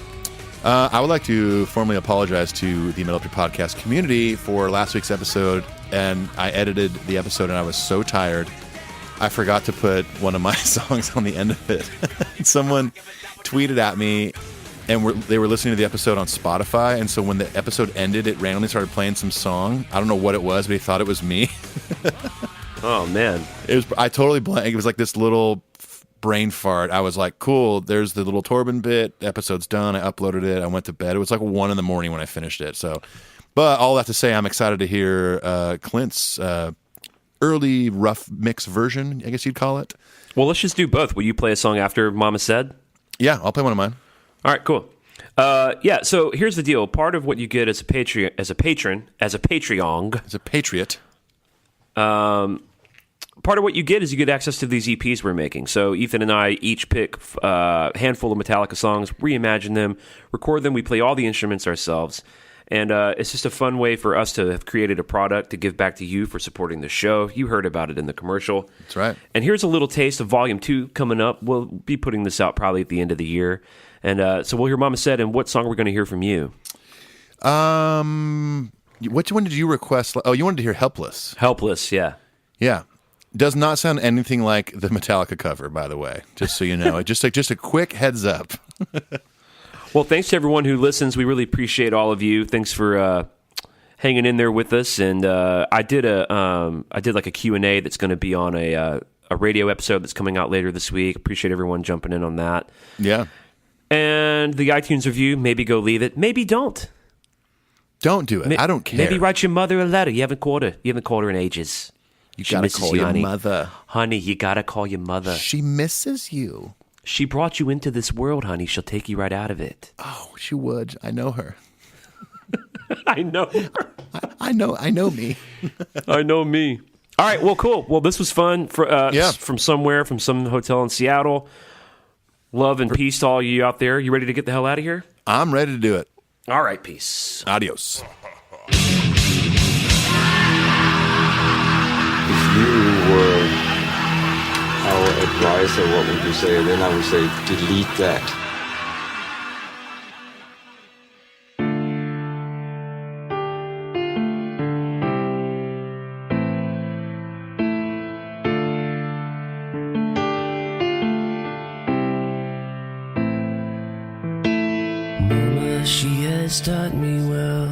I would like to formally apologize to the Metal Up Your Podcast community for last week's episode. And I edited the episode, and I was so tired, I forgot to put one of my songs on the end of it. Someone tweeted at me, and they were listening to the episode on Spotify. And so when the episode ended, it randomly started playing some song. I don't know what it was, but he thought it was me. Oh man, I totally blanked. It was like this little brain fart. I was like, cool, there's the little Torben bit. Episode's done. I uploaded it. I went to bed. It was like 1 a.m. when I finished it. So, but all that to say, I'm excited to hear Clint's early rough mix version, I guess you'd call it. Well, let's just do both. Will you play a song after Mama Said? Yeah, I'll play one of mine. All right, cool. Yeah. So here's the deal. Part of what you get as a Patreon, as a patriot. Part of what you get is you get access to these EPs we're making. So Ethan and I each pick a handful of Metallica songs, reimagine them, record them. We play all the instruments ourselves. And it's just a fun way for us to have created a product to give back to you for supporting the show. You heard about it in the commercial. That's right. And here's a little taste of Volume 2 coming up. We'll be putting this out probably at the end of the year. And so we'll hear Mama Said, and what song we're going to hear from you? Which one did you request? Oh, you wanted to hear Helpless. Helpless, yeah. Yeah. Does not sound anything like the Metallica cover, by the way, just so you know. just a quick heads up. Well, thanks to everyone who listens. We really appreciate all of you. Thanks for hanging in there with us. And I did like a Q&A that's going to be on a radio episode that's coming out later this week. Appreciate everyone jumping in on that. Yeah. And the iTunes review, maybe go leave it. Maybe don't. Don't do it. I don't care. Maybe write your mother a letter. You haven't called her in ages. You She gotta misses call you, your honey. mother. Honey, you gotta call your mother. She misses you. She brought you into this world, honey. She'll take you right out of it. Oh, she would. I know her. I know. I know me. I know me. All right. Well, cool. Well, this was fun. Yeah. From some hotel in Seattle. Love and peace to all you out there. You ready to get the hell out of here? I'm ready to do it. All right. Peace. Adios. If you were our advisor, what would you say? Then I would say delete that. Mama, she has taught me well,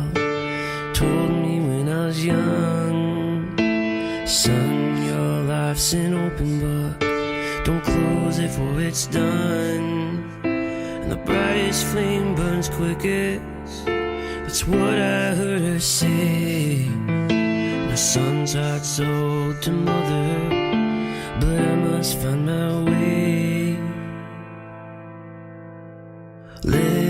told me when I was young, son, your life's an open book, don't close it for it's done, and the brightest flame burns quickest, that's what I heard her say. My son's heart's sold to mother, but I must find my way. Let